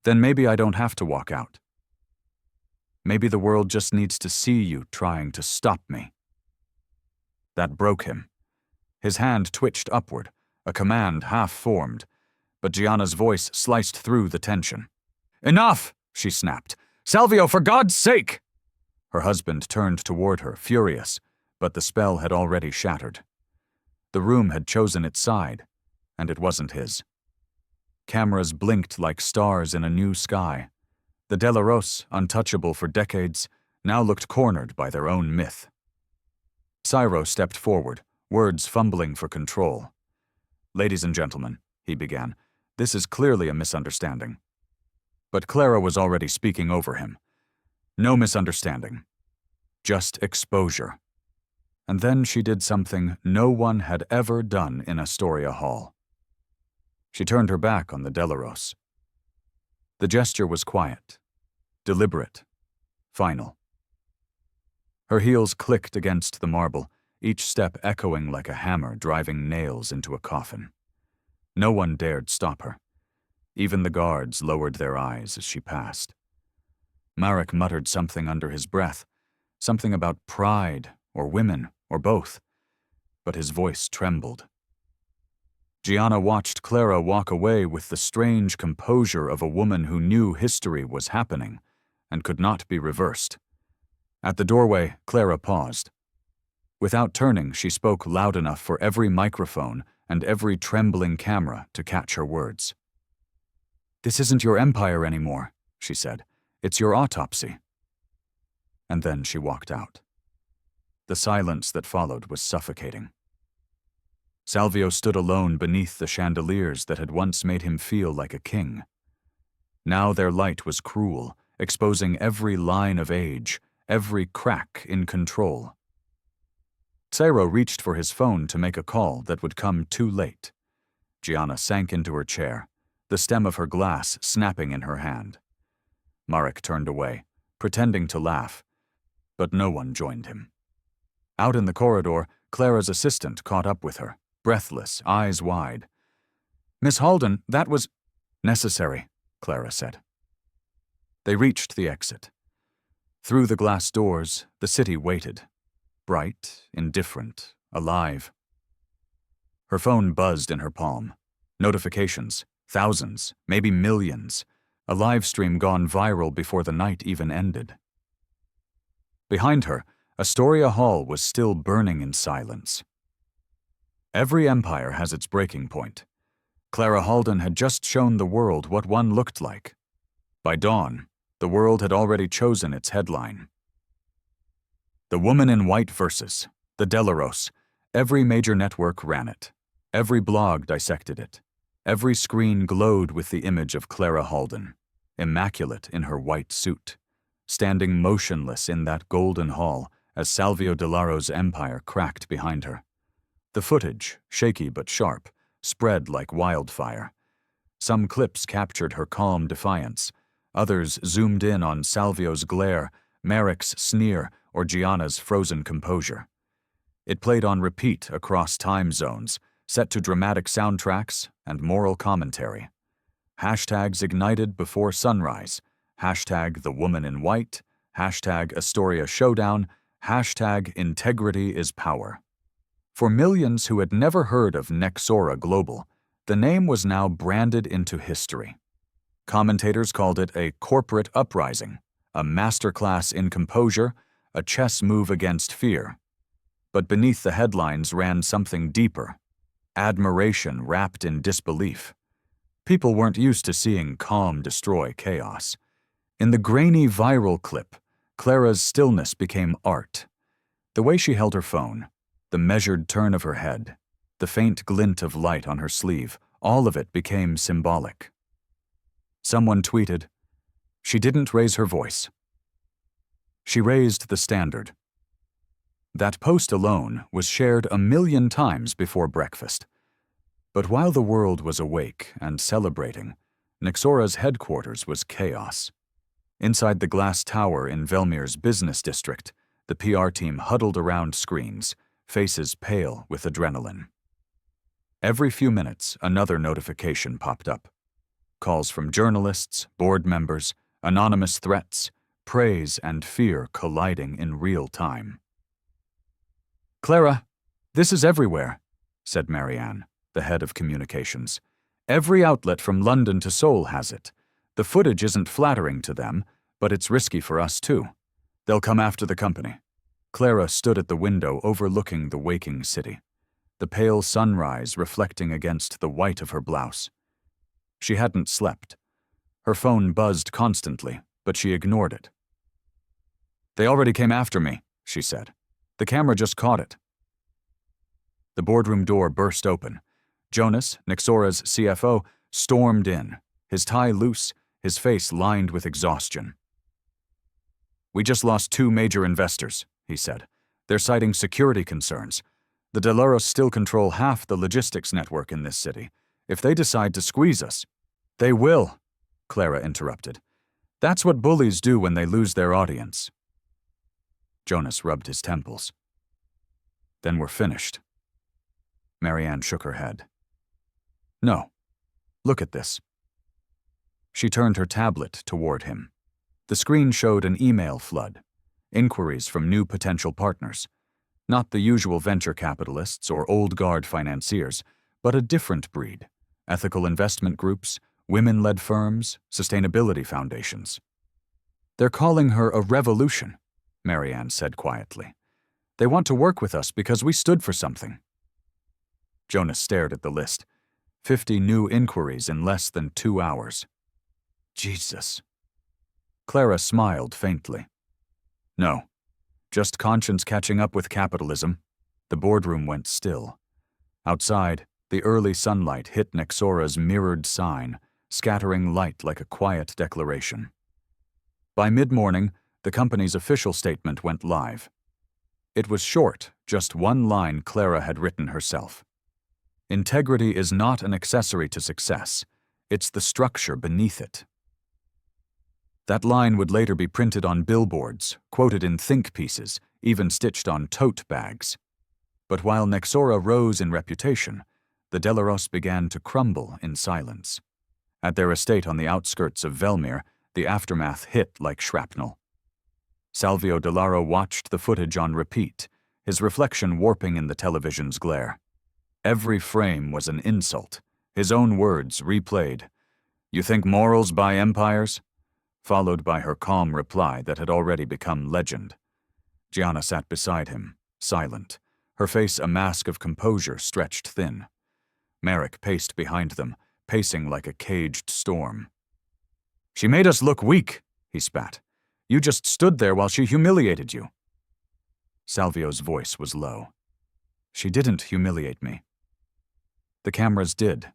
A: "Then maybe I don't have to walk out. Maybe the world just needs to see you trying to stop me." That broke him. His hand twitched upward, a command half-formed, but Gianna's voice sliced through the tension. "Enough!" she snapped. "Salvio, for God's sake!" Her husband turned toward her, furious, but the spell had already shattered. The room had chosen its side, and it wasn't his. Cameras blinked like stars in a new sky. The Delaros, untouchable for decades, now looked cornered by their own myth. Cyro stepped forward, words fumbling for control. "Ladies and gentlemen," he began, "this is clearly a misunderstanding." But Clara was already speaking over him. "No misunderstanding. Just exposure." And then she did something no one had ever done in Astoria Hall. She turned her back on the Delaros. The gesture was quiet, deliberate, final. Her heels clicked against the marble, each step echoing like a hammer driving nails into a coffin. No one dared stop her. Even the guards lowered their eyes as she passed. Marek muttered something under his breath, something about pride or women or both, but his voice trembled. Gianna watched Clara walk away with the strange composure of a woman who knew history was happening and could not be reversed. At the doorway, Clara paused. Without turning, she spoke loud enough for every microphone and every trembling camera to catch her words. "This isn't your empire anymore," she said. "It's your autopsy." And then she walked out. The silence that followed was suffocating. Salvio stood alone beneath the chandeliers that had once made him feel like a king. Now their light was cruel, exposing every line of age, every crack in control. Cero reached for his phone to make a call that would come too late. Gianna sank into her chair, the stem of her glass snapping in her hand. Marek turned away, pretending to laugh, but no one joined him. Out in the corridor, Clara's assistant caught up with her, breathless, eyes wide. "Miss Halden, that was—" "Necessary," Clara said. They reached the exit. Through the glass doors, the city waited. Bright, indifferent, alive. Her phone buzzed in her palm. Notifications, thousands, maybe millions. A live stream gone viral before the night even ended. Behind her, Astoria Hall was still burning in silence. Every empire has its breaking point. Clara Halden had just shown the world what one looked like. By dawn, the world had already chosen its headline. The Woman in White versus the Delaros. Every major network ran it. Every blog dissected it. Every screen glowed with the image of Clara Halden, immaculate in her white suit, standing motionless in that golden hall as Salvio Delaro's empire cracked behind her. The footage, shaky but sharp, spread like wildfire. Some clips captured her calm defiance. Others zoomed in on Salvio's glare, Marek's sneer, or Gianna's frozen composure. It played on repeat across time zones, set to dramatic soundtracks and moral commentary. Hashtags ignited before sunrise. Hashtag The Woman in White. Hashtag Astoria Showdown. Hashtag Integrity is Power. For millions who had never heard of Nexora Global, the name was now branded into history. Commentators called it a corporate uprising, a masterclass in composure, a chess move against fear. But beneath the headlines ran something deeper, admiration wrapped in disbelief. People weren't used to seeing calm destroy chaos. In the grainy viral clip, Clara's stillness became art. The way she held her phone, the measured turn of her head, the faint glint of light on her sleeve, all of it became symbolic. Someone tweeted, "She didn't raise her voice. She raised the standard." That post alone was shared 1,000,000 times before breakfast. But while the world was awake and celebrating, Nexora's headquarters was chaos. Inside the glass tower in Velmir's business district, the PR team huddled around screens, faces pale with adrenaline. Every few minutes, another notification popped up. Calls from journalists, board members, anonymous threats, praise and fear colliding in real time. "Clara, this is everywhere," said Marianne, the head of communications. "Every outlet from London to Seoul has it. The footage isn't flattering to them, but it's risky for us too. They'll come after the company." Clara stood at the window overlooking the waking city, the pale sunrise reflecting against the white of her blouse. She hadn't slept. Her phone buzzed constantly, but she ignored it. "They already came after me," she said. "The camera just caught it." The boardroom door burst open. Jonas, Nexora's CFO, stormed in, his tie loose, his face lined with exhaustion. "We just lost 2 major investors," he said. "They're citing security concerns. The Delaros still control half the logistics network in this city. If they decide to squeeze us—" "They will," Clara interrupted. "That's what bullies do when they lose their audience." Jonas rubbed his temples. "Then we're finished." Marianne shook her head. "No. Look at this." She turned her tablet toward him. The screen showed an email flood, inquiries from new potential partners. Not the usual venture capitalists or old guard financiers, but a different breed: ethical investment groups, women-led firms, sustainability foundations. "They're calling her a revolution," Marianne said quietly. "They want to work with us because we stood for something." Jonas stared at the list. 50 new inquiries in less than 2 hours. Jesus. Clara smiled faintly. "No, just conscience catching up with capitalism." The boardroom went still. Outside, the early sunlight hit Nexora's mirrored sign, scattering light like a quiet declaration. By mid-morning, the company's official statement went live. It was short, just one line Clara had written herself. "Integrity is not an accessory to success. It's the structure beneath it." That line would later be printed on billboards, quoted in think pieces, even stitched on tote bags. But while Nexora rose in reputation, the Delaros began to crumble in silence. At their estate on the outskirts of Velmir, the aftermath hit like shrapnel. Salvio Delaro watched the footage on repeat, his reflection warping in the television's glare. Every frame was an insult, his own words replayed. "You think morals buy empires?" Followed by her calm reply that had already become legend. Gianna sat beside him, silent, her face a mask of composure stretched thin. Merrick paced behind them, pacing like a caged storm. "She made us look weak," he spat. "You just stood there while she humiliated you." Salvio's voice was low. "She didn't humiliate me. The cameras did."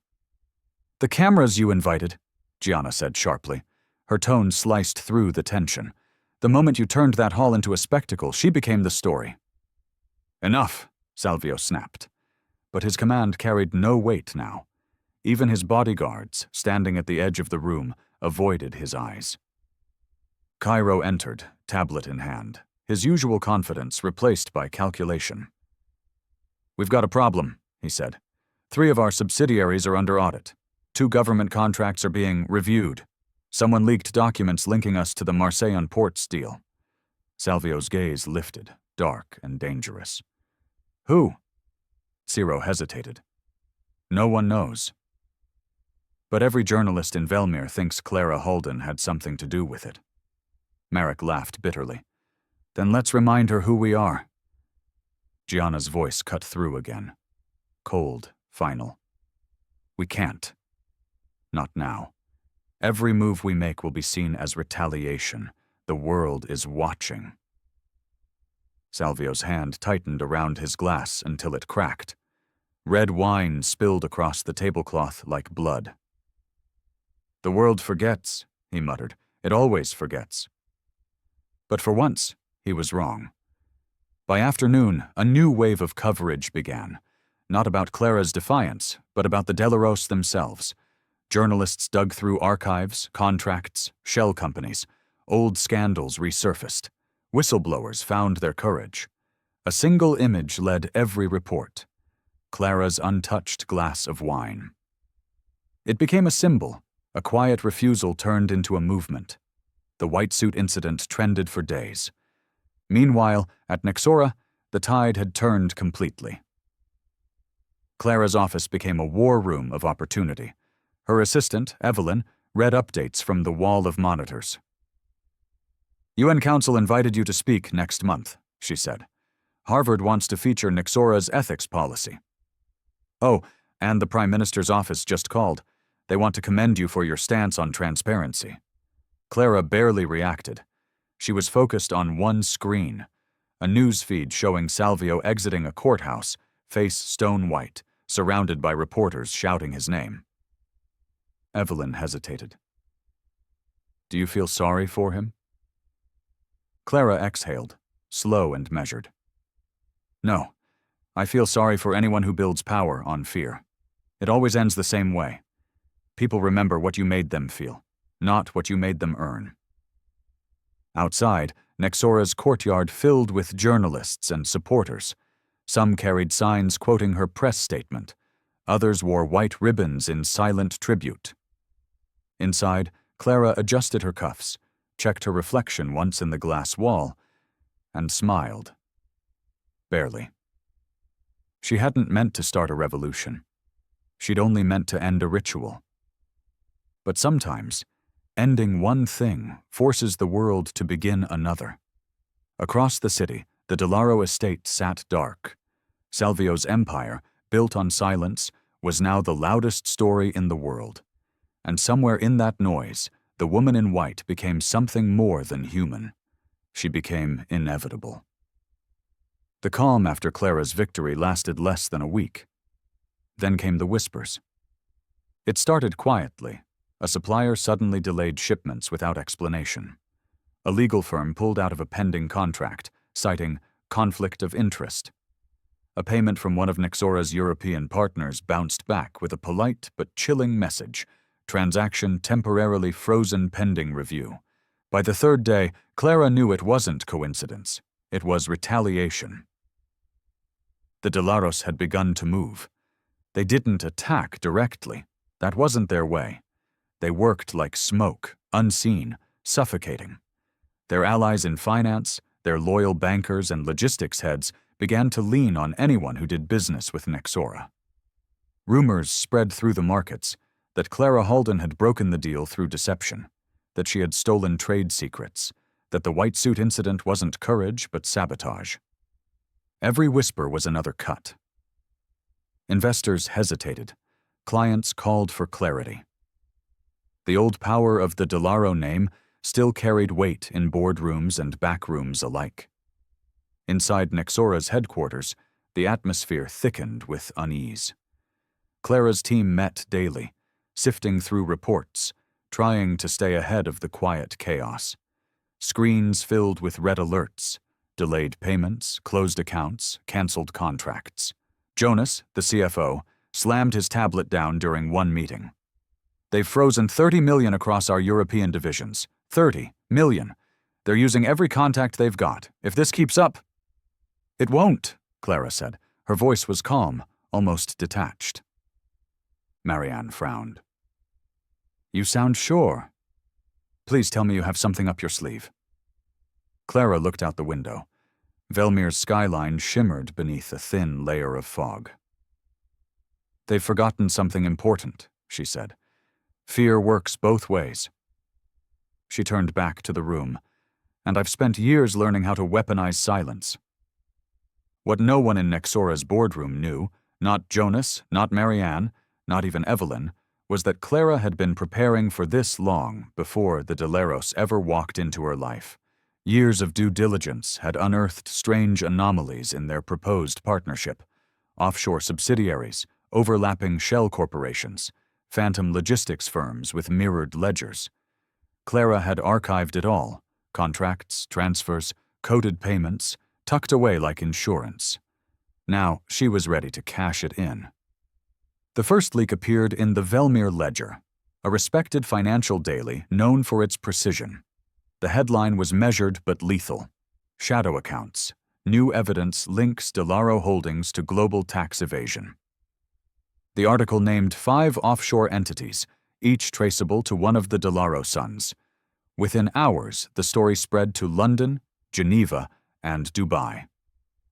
A: "The cameras you invited," Gianna said sharply. Her tone sliced through the tension. "The moment you turned that hall into a spectacle, she became the story." "Enough," Salvio snapped. But his command carried no weight now. Even his bodyguards, standing at the edge of the room, avoided his eyes. Cairo entered, tablet in hand, his usual confidence replaced by calculation. "We've got a problem," he said. 3 of our subsidiaries are under audit. 2 government contracts are being reviewed. Someone leaked documents linking us to the Marseille Ports deal." Salvio's gaze lifted, dark and dangerous. "Who?" Ciro hesitated. "No one knows. But every journalist in Velmir thinks Clara Holden had something to do with it." Marek laughed bitterly. "Then let's remind her who we are." Gianna's voice cut through again. Cold, final. "We can't. Not now. Every move we make will be seen as retaliation. The world is watching." Salvio's hand tightened around his glass until it cracked. Red wine spilled across the tablecloth like blood. "The world forgets," he muttered. "It always forgets." But for once, he was wrong. By afternoon, a new wave of coverage began. Not about Clara's defiance, but about the Delaros themselves. Journalists dug through archives, contracts, shell companies. Old scandals resurfaced. Whistleblowers found their courage. A single image led every report: Clara's untouched glass of wine. It became a symbol. A quiet refusal turned into a movement. The white suit incident trended for days. Meanwhile, at Nexora, the tide had turned completely. Clara's office became a war room of opportunity. Her assistant, Evelyn, read updates from the wall of monitors. "UN Council invited you to speak next month," she said. "Harvard wants to feature Nexora's ethics policy. Oh, and the Prime Minister's office just called. They want to commend you for your stance on transparency." Clara barely reacted. She was focused on one screen, a news feed showing Salvio exiting a courthouse, face stone white, surrounded by reporters shouting his name. Evelyn hesitated. "Do you feel sorry for him?" Clara exhaled, slow and measured. "No, I feel sorry for anyone who builds power on fear. It always ends the same way. People remember what you made them feel, not what you made them earn." Outside, Nexora's courtyard filled with journalists and supporters. Some carried signs quoting her press statement. Others wore white ribbons in silent tribute. Inside, Clara adjusted her cuffs, checked her reflection once in the glass wall, and smiled. Barely. She hadn't meant to start a revolution. She'd only meant to end a ritual. But sometimes, ending one thing forces the world to begin another. Across the city, the Delaro estate sat dark. Salvio's empire, built on silence, was now the loudest story in the world. And somewhere in that noise, the woman in white became something more than human. She became inevitable. The calm after Clara's victory lasted less than a week. Then came the whispers. It started quietly. A supplier suddenly delayed shipments without explanation. A legal firm pulled out of a pending contract, citing conflict of interest. A payment from one of Nexora's European partners bounced back with a polite but chilling message: transaction temporarily frozen pending review. By the third day, Clara knew it wasn't coincidence. It was retaliation. The Delaros had begun to move. They didn't attack directly. That wasn't their way. They worked like smoke, unseen, suffocating. Their allies in finance, their loyal bankers and logistics heads began to lean on anyone who did business with Nexora. Rumors spread through the markets that Clara Halden had broken the deal through deception, that she had stolen trade secrets, that the white suit incident wasn't courage but sabotage. Every whisper was another cut. Investors hesitated. Clients called for clarity. The old power of the Delaro name still carried weight in boardrooms and backrooms alike. Inside Nexora's headquarters, the atmosphere thickened with unease. Clara's team met daily, sifting through reports, trying to stay ahead of the quiet chaos. Screens filled with red alerts, delayed payments, closed accounts, canceled contracts. Jonas, the CFO, slammed his tablet down during one meeting. "They've frozen 30 million across our European divisions. 30 million. They're using every contact they've got. If this keeps up..." "It won't," Clara said. Her voice was calm, almost detached. Marianne frowned. "You sound sure. Please tell me you have something up your sleeve." Clara looked out the window. Velmir's skyline shimmered beneath a thin layer of fog. "They've forgotten something important," she said. "Fear works both ways." She turned back to the room. "And I've spent years learning how to weaponize silence." What no one in Nexora's boardroom knew, not Jonas, not Marianne, not even Evelyn, was that Clara had been preparing for this long before the Delaros ever walked into her life. Years of due diligence had unearthed strange anomalies in their proposed partnership: offshore subsidiaries, overlapping shell corporations, phantom logistics firms with mirrored ledgers. Clara had archived it all: contracts, transfers, coded payments, tucked away like insurance. Now she was ready to cash it in. The first leak appeared in the Velmir Ledger, a respected financial daily known for its precision. The headline was measured but lethal: shadow accounts. New evidence links Delaro Holdings to global tax evasion. The article named 5 offshore entities, each traceable to one of the Delaro sons. Within hours, the story spread to London, Geneva, and Dubai.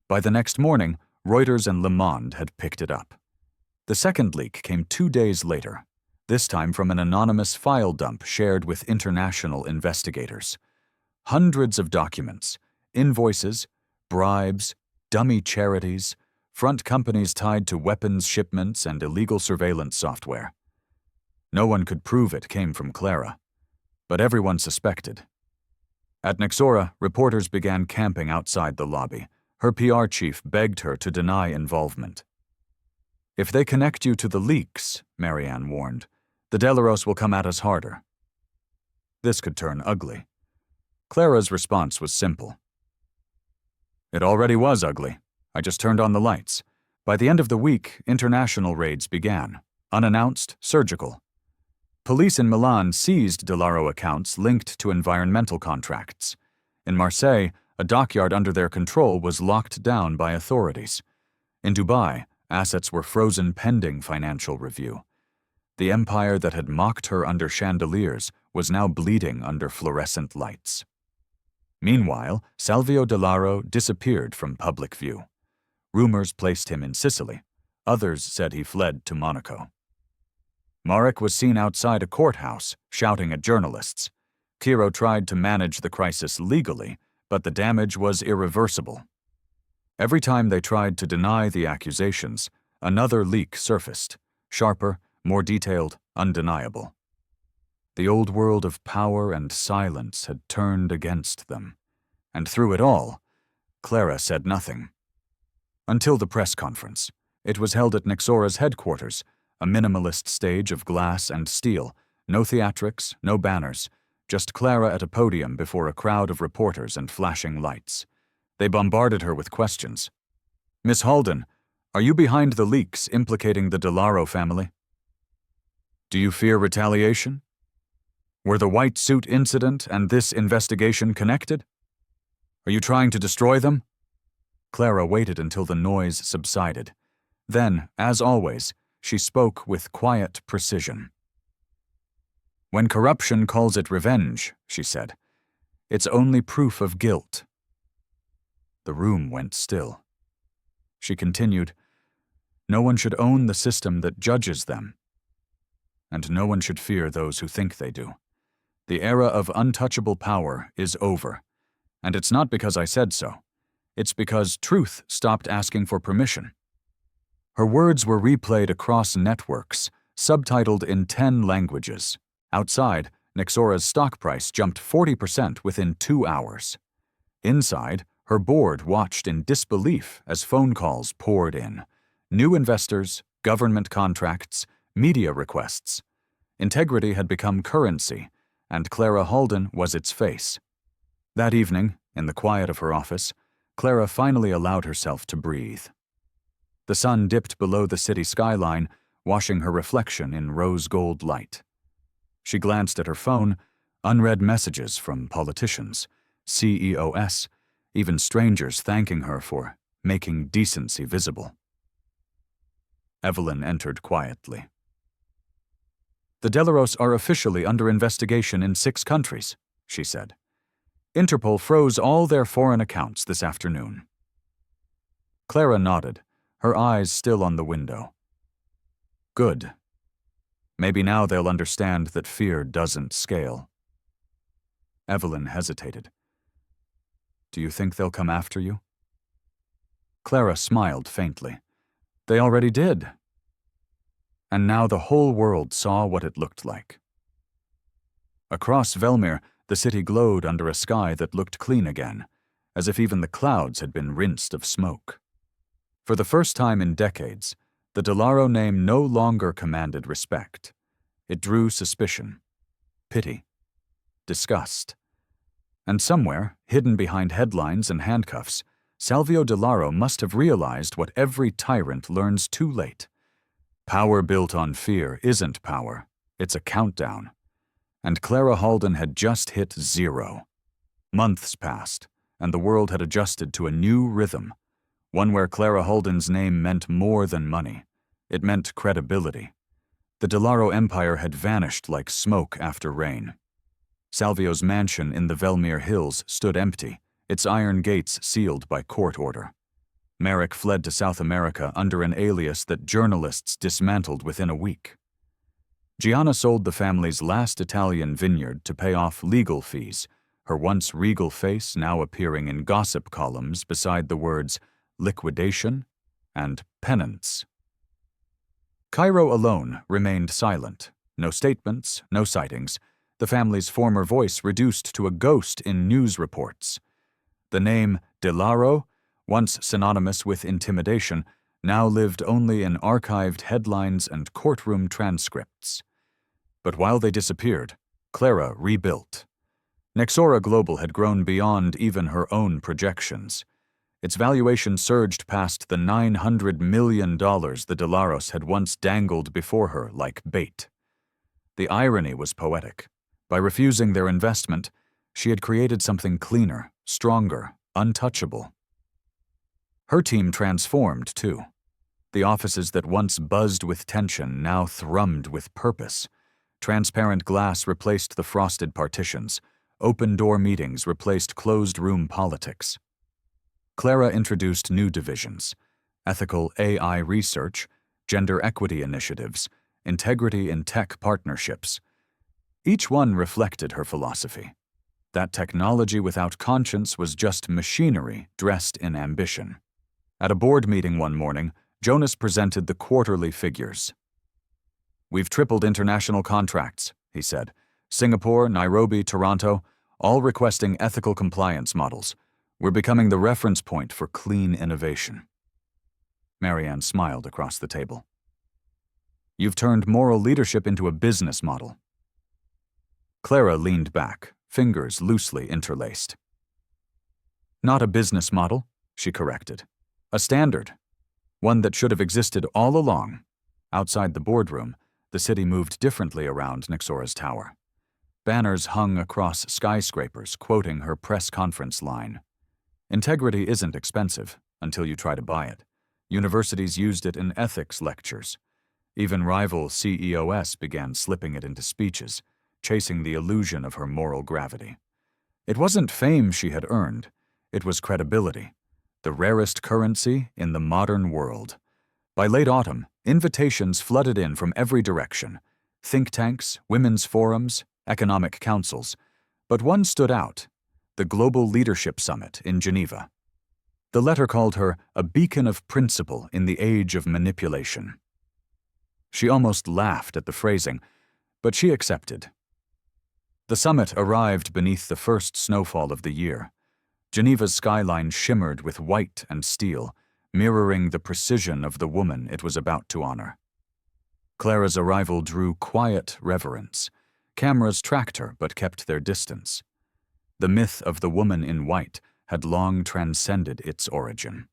A: By the next morning, Reuters and Le Monde had picked it up. The second leak came 2 days later, this time from an anonymous file dump shared with international investigators. Hundreds of documents, invoices, bribes, dummy charities, front companies tied to weapons shipments and illegal surveillance software. No one could prove it came from Clara, but everyone suspected. At Nexora, reporters began camping outside the lobby. Her PR chief begged her to deny involvement. "If they connect you to the leaks," Marianne warned, "the Delaros will come at us harder." This could turn ugly. Clara's response was simple. "It already was ugly. I just turned on the lights." By the end of the week, international raids began, unannounced, surgical. Police in Milan seized Delaro accounts linked to environmental contracts. In Marseille, a dockyard under their control was locked down by authorities. In Dubai, assets were frozen pending financial review. The empire that had mocked her under chandeliers was now bleeding under fluorescent lights. Meanwhile, Salvio Delaro disappeared from public view. Rumors placed him in Sicily, Others said he fled to Monaco. Marek was seen outside a courthouse, shouting at journalists. Kiro tried to manage the crisis legally, but the damage was irreversible. Every time they tried to deny the accusations, another leak surfaced, sharper, more detailed, undeniable. The old world of power and silence had turned against them. And through it all, Clara said nothing. Until the press conference. It was held at Nexora's headquarters, a minimalist stage of glass and steel, no theatrics, no banners, just Clara at a podium before a crowd of reporters and flashing lights. They bombarded her with questions. "Miss Halden, are you behind the leaks implicating the Delaro family? Do you fear retaliation? Were the white suit incident and this investigation connected? Are you trying to destroy them?" Clara waited until the noise subsided. Then, as always, she spoke with quiet precision. "When corruption calls it revenge," she said, "it's only proof of guilt." The room went still. She continued, "No one should own the system that judges them. And no one should fear those who think they do. The era of untouchable power is over. And it's not because I said so. It's because truth stopped asking for permission." Her words were replayed across networks, subtitled in 10 languages. Outside, Nexora's stock price jumped 40% within 2 hours. Inside, her board watched in disbelief as phone calls poured in. New investors, government contracts, media requests. Integrity had become currency, and Clara Halden was its face. That evening, in the quiet of her office, Clara finally allowed herself to breathe. The sun dipped below the city skyline, washing her reflection in rose-gold light. She glanced at her phone, unread messages from politicians, CEOs, even strangers thanking her for making decency visible. Evelyn entered quietly. "The Delaros are officially under investigation in 6 countries," she said. "Interpol froze all their foreign accounts this afternoon." Clara nodded, her eyes still on the window. "Good. Maybe now they'll understand that fear doesn't scale." Evelyn hesitated. "Do you think they'll come after you?" Clara smiled faintly. "They already did." And now the whole world saw what it looked like. Across Velmir, the city glowed under a sky that looked clean again, as if even the clouds had been rinsed of smoke. For the first time in decades, the Delaro name no longer commanded respect. It drew suspicion, pity, disgust. And somewhere, hidden behind headlines and handcuffs, Salvio Delaro must have realized what every tyrant learns too late. Power built on fear isn't power, it's a countdown. And Clara Halden had just hit 0. Months passed, and the world had adjusted to a new rhythm, one where Clara Halden's name meant more than money. It meant credibility. The Delaro Empire had vanished like smoke after rain. Salvio's mansion in the Velmir Hills stood empty, its iron gates sealed by court order. Marek fled to South America under an alias that journalists dismantled within a week. Gianna sold the family's last Italian vineyard to pay off legal fees, her once regal face now appearing in gossip columns beside the words liquidation and penance. Cairo alone remained silent. No statements, no sightings. The family's former voice reduced to a ghost in news reports. The name Delaro, once synonymous with intimidation, now lived only in archived headlines and courtroom transcripts. But while they disappeared, Clara rebuilt. Nexora Global had grown beyond even her own projections. Its valuation surged past the $900 million the Delaros had once dangled before her like bait. The irony was poetic. By refusing their investment, she had created something cleaner, stronger, untouchable. Her team transformed, too. The offices that once buzzed with tension now thrummed with purpose. Transparent glass replaced the frosted partitions. Open-door meetings replaced closed-room politics. Clara introduced new divisions: ethical AI research, gender equity initiatives, integrity in tech partnerships. Each one reflected her philosophy. That technology without conscience was just machinery dressed in ambition. At a board meeting one morning, Jonas presented the quarterly figures. "We've tripled international contracts," he said. "Singapore, Nairobi, Toronto, all requesting ethical compliance models. We're becoming the reference point for clean innovation." Marianne smiled across the table. "You've turned moral leadership into a business model." Clara leaned back, fingers loosely interlaced. "Not a business model," she corrected. "A standard. One that should have existed all along." Outside the boardroom, the city moved differently around Nixora's tower. Banners hung across skyscrapers quoting her press conference line. "Integrity isn't expensive until you try to buy it." Universities used it in ethics lectures. Even rival CEOs began slipping it into speeches, chasing the illusion of her moral gravity. It wasn't fame she had earned, it was credibility, the rarest currency in the modern world. By late autumn, invitations flooded in from every direction: think tanks, women's forums, economic councils. But one stood out: the Global Leadership Summit in Geneva. The letter called her a beacon of principle in the age of manipulation. She almost laughed at the phrasing, but she accepted. The summit arrived beneath the first snowfall of the year. Geneva's skyline shimmered with white and steel, mirroring the precision of the woman it was about to honor. Clara's arrival drew quiet reverence. Cameras tracked her but kept their distance. The myth of the woman in white had long transcended its origin.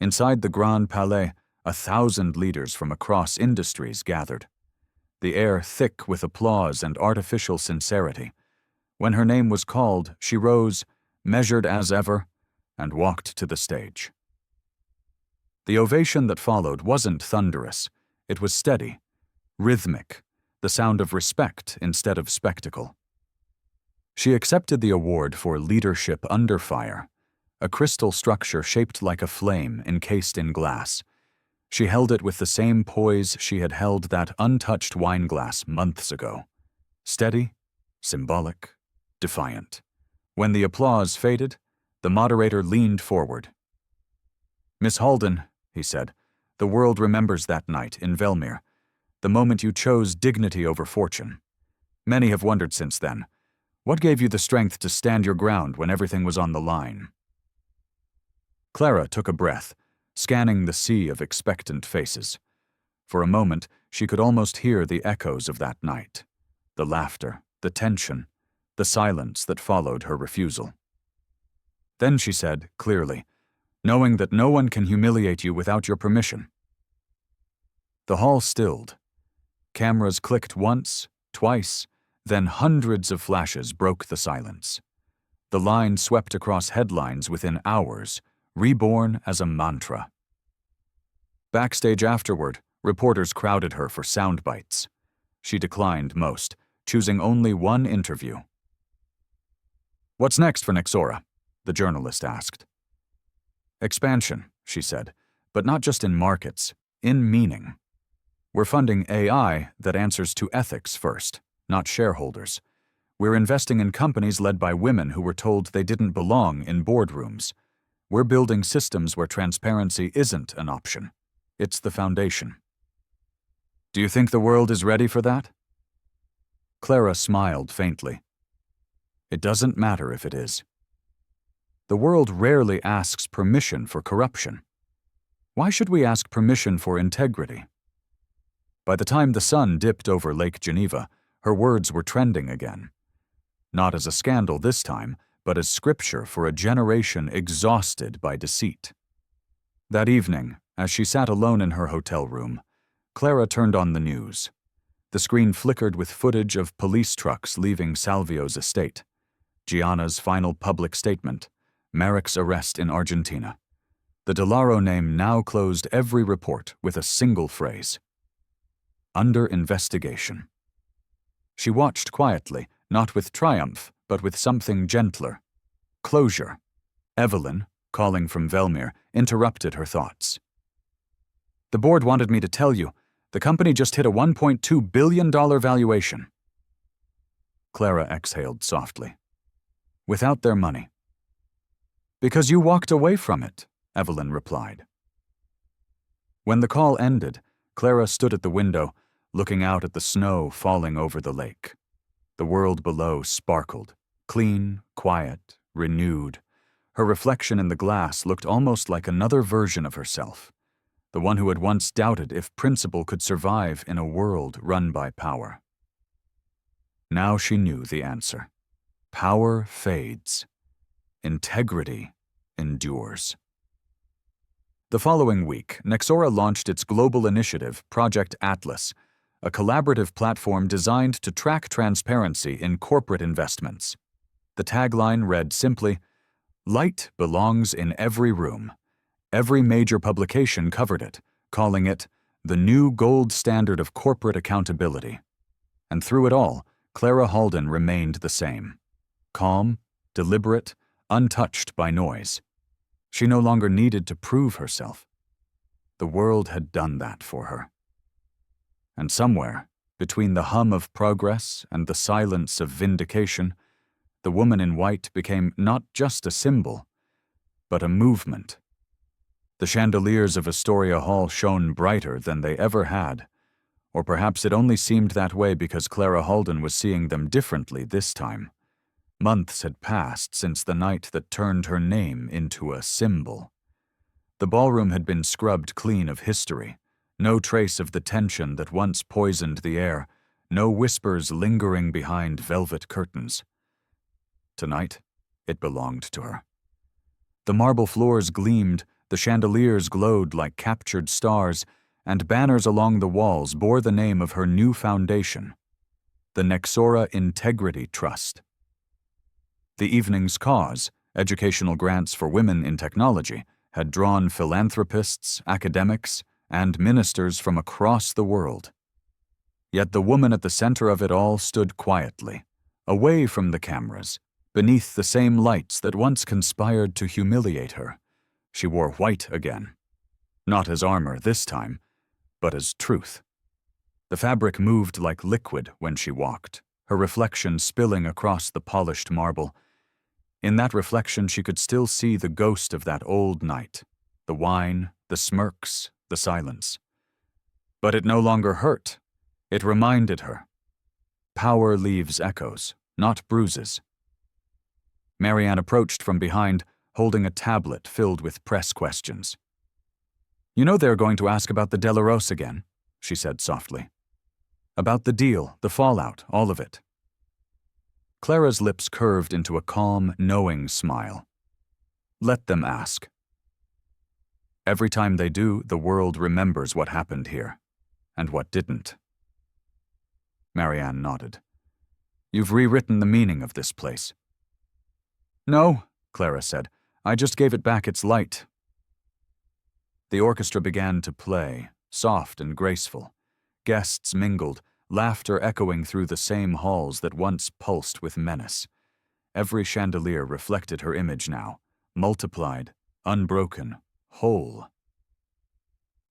A: Inside the Grand Palais, 1,000 leaders from across industries gathered, the air thick with applause and artificial sincerity. When her name was called, she rose, measured as ever, and walked to the stage. The ovation that followed wasn't thunderous. It was steady, rhythmic, the sound of respect instead of spectacle. She accepted the award for Leadership Under Fire, a crystal structure shaped like a flame encased in glass. She held it with the same poise she had held that untouched wine glass months ago. Steady, symbolic, defiant. When the applause faded, the moderator leaned forward. "Miss Halden," he said, "the world remembers that night in Velmir, the moment you chose dignity over fortune. Many have wondered since then. What gave you the strength to stand your ground when everything was on the line?" Clara took a breath, scanning the sea of expectant faces. For a moment, she could almost hear the echoes of that night: the laughter, the tension, the silence that followed her refusal. Then she said, clearly, "Knowing that no one can humiliate you without your permission." The hall stilled. Cameras clicked once, twice, then hundreds of flashes broke the silence. The line swept across headlines within hours, reborn as a mantra. Backstage afterward, reporters crowded her for sound bites. She declined most, choosing only one interview. "What's next for Nixora?" the journalist asked. "Expansion," she said, "but not just in markets, in meaning. We're funding AI that answers to ethics first, not shareholders. We're investing in companies led by women who were told they didn't belong in boardrooms. We're building systems where transparency isn't an option. It's the foundation." "Do you think the world is ready for that?" Clara smiled faintly. "It doesn't matter if it is. The world rarely asks permission for corruption. Why should we ask permission for integrity?" By the time the sun dipped over Lake Geneva, her words were trending again. Not as a scandal this time, but as scripture for a generation exhausted by deceit. That evening, as she sat alone in her hotel room, Clara turned on the news. The screen flickered with footage of police trucks leaving Salvio's estate. Gianna's final public statement, Marek's arrest in Argentina. The Delaro name now closed every report with a single phrase: "Under investigation." She watched quietly, not with triumph, but with something gentler. Closure. Evelyn, calling from Velmir, interrupted her thoughts. The board wanted me to tell you. The company just hit a $1.2 billion valuation. Clara exhaled softly. Without their money. Because you walked away from it, Evelyn replied. When the call ended, Clara stood at the window, looking out at the snow falling over the lake. The world below sparkled, clean, quiet, renewed. Her reflection in the glass looked almost like another version of herself, the one who had once doubted if principle could survive in a world run by power. Now she knew the answer. Power fades. Integrity endures. The following week, Nexora launched its global initiative, Project Atlas, a collaborative platform designed to track transparency in corporate investments. The tagline read simply, "Light belongs in every room." Every major publication covered it, calling it the new gold standard of corporate accountability. And through it all, Clara Halden remained the same. Calm, deliberate, untouched by noise. She no longer needed to prove herself. The world had done that for her. And somewhere, between the hum of progress and the silence of vindication, the woman in white became not just a symbol, but a movement. The chandeliers of Astoria Hall shone brighter than they ever had, or perhaps it only seemed that way because Clara Halden was seeing them differently this time. Months had passed since the night that turned her name into a symbol. The ballroom had been scrubbed clean of history, no trace of the tension that once poisoned the air, no whispers lingering behind velvet curtains. Tonight, it belonged to her. The marble floors gleamed, the chandeliers glowed like captured stars, and banners along the walls bore the name of her new foundation, the Nexora Integrity Trust. The evening's cause, educational grants for women in technology, had drawn philanthropists, academics, and ministers from across the world. Yet the woman at the center of it all stood quietly, away from the cameras, beneath the same lights that once conspired to humiliate her. She wore white again. Not as armor this time, but as truth. The fabric moved like liquid when she walked, her reflection spilling across the polished marble. In that reflection she could still see the ghost of that old night, the wine, the smirks, the silence. But it no longer hurt. It reminded her. Power leaves echoes, not bruises. Marianne approached from behind, holding a tablet filled with press questions. "You know they're going to ask about the Delaros again," she said softly. "About the deal, the fallout, all of it." Clara's lips curved into a calm, knowing smile. "Let them ask. Every time they do, the world remembers what happened here, and what didn't." Marianne nodded. "You've rewritten the meaning of this place." "No," Clara said. "I just gave it back its light." The orchestra began to play, soft and graceful. Guests mingled, laughter echoing through the same halls that once pulsed with menace. Every chandelier reflected her image now, multiplied, unbroken, whole.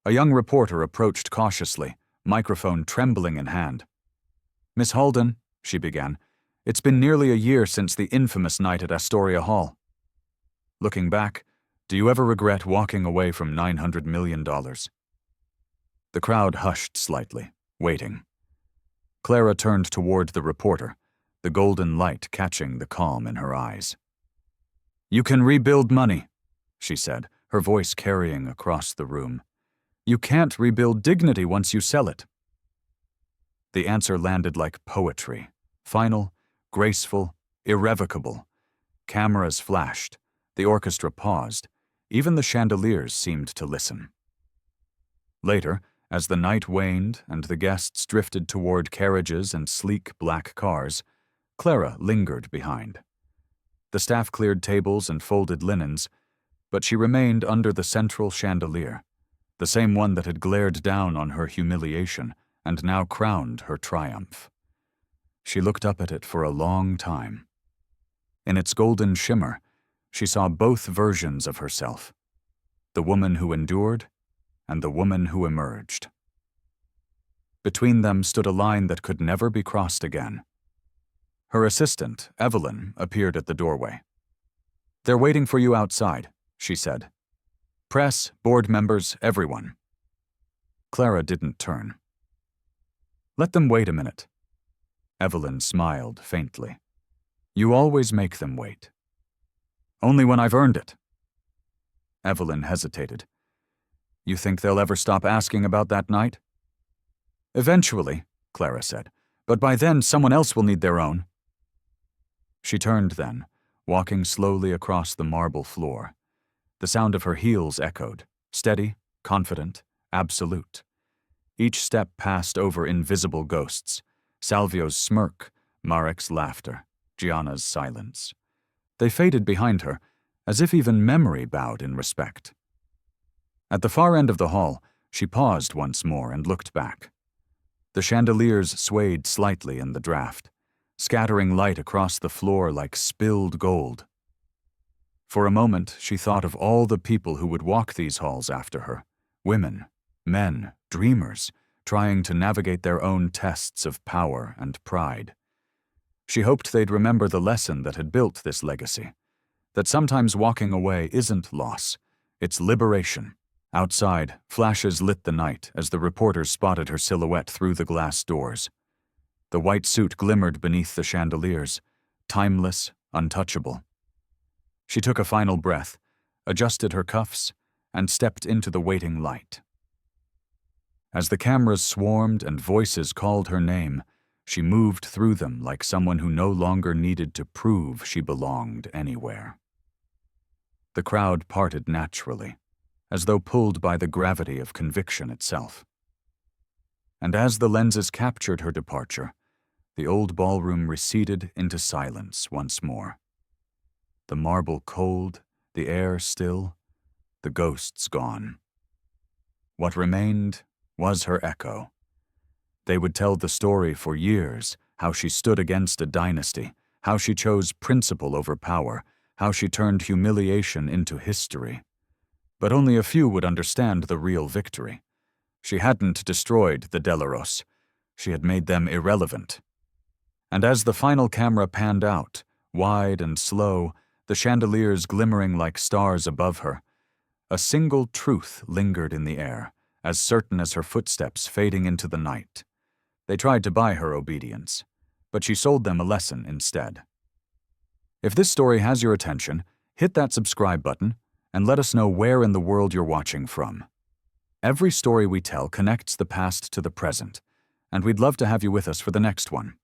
A: A young reporter approached cautiously, microphone trembling in hand. "Miss Halden," she began, "it's been nearly a year since the infamous night at Astoria Hall. Looking back, do you ever regret walking away from $900 million? The crowd hushed slightly, waiting. Clara turned toward the reporter, the golden light catching the calm in her eyes. "You can rebuild money," she said, her voice carrying across the room. "You can't rebuild dignity once you sell it." The answer landed like poetry, final, graceful, irrevocable. Cameras flashed, the orchestra paused, even the chandeliers seemed to listen. Later, as the night waned and the guests drifted toward carriages and sleek black cars, Clara lingered behind. The staff cleared tables and folded linens, but she remained under the central chandelier, the same one that had glared down on her humiliation and now crowned her triumph. She looked up at it for a long time. In its golden shimmer, she saw both versions of herself, the woman who endured and the woman who emerged. Between them stood a line that could never be crossed again. Her assistant, Evelyn, appeared at the doorway. "They're waiting for you outside," she said. "Press, board members, everyone." Clara didn't turn. "Let them wait a minute." Evelyn smiled faintly. "You always make them wait." "Only when I've earned it." Evelyn hesitated. "You think they'll ever stop asking about that night?" "Eventually," Clara said, "but by then someone else will need their own." She turned then, walking slowly across the marble floor. The sound of her heels echoed, steady, confident, absolute. Each step passed over invisible ghosts, Salvio's smirk, Marek's laughter, Gianna's silence. They faded behind her, as if even memory bowed in respect. At the far end of the hall, she paused once more and looked back. The chandeliers swayed slightly in the draft, scattering light across the floor like spilled gold. For a moment, she thought of all the people who would walk these halls after her, women, men, dreamers, trying to navigate their own tests of power and pride. She hoped they'd remember the lesson that had built this legacy, that sometimes walking away isn't loss, it's liberation. Outside, flashes lit the night as the reporters spotted her silhouette through the glass doors. The white suit glimmered beneath the chandeliers, timeless, untouchable. She took a final breath, adjusted her cuffs, and stepped into the waiting light. As the cameras swarmed and voices called her name, she moved through them like someone who no longer needed to prove she belonged anywhere. The crowd parted naturally, as though pulled by the gravity of conviction itself. And as the lenses captured her departure, the old ballroom receded into silence once more. The marble cold, the air still, the ghosts gone. What remained was her echo. They would tell the story for years, how she stood against a dynasty, how she chose principle over power, how she turned humiliation into history. But only a few would understand the real victory. She hadn't destroyed the Delaros. She had made them irrelevant. And as the final camera panned out, wide and slow, the chandeliers glimmering like stars above her, a single truth lingered in the air, as certain as her footsteps fading into the night. They tried to buy her obedience, but she sold them a lesson instead. If this story has your attention, hit that subscribe button and let us know where in the world you're watching from. Every story we tell connects the past to the present, and we'd love to have you with us for the next one.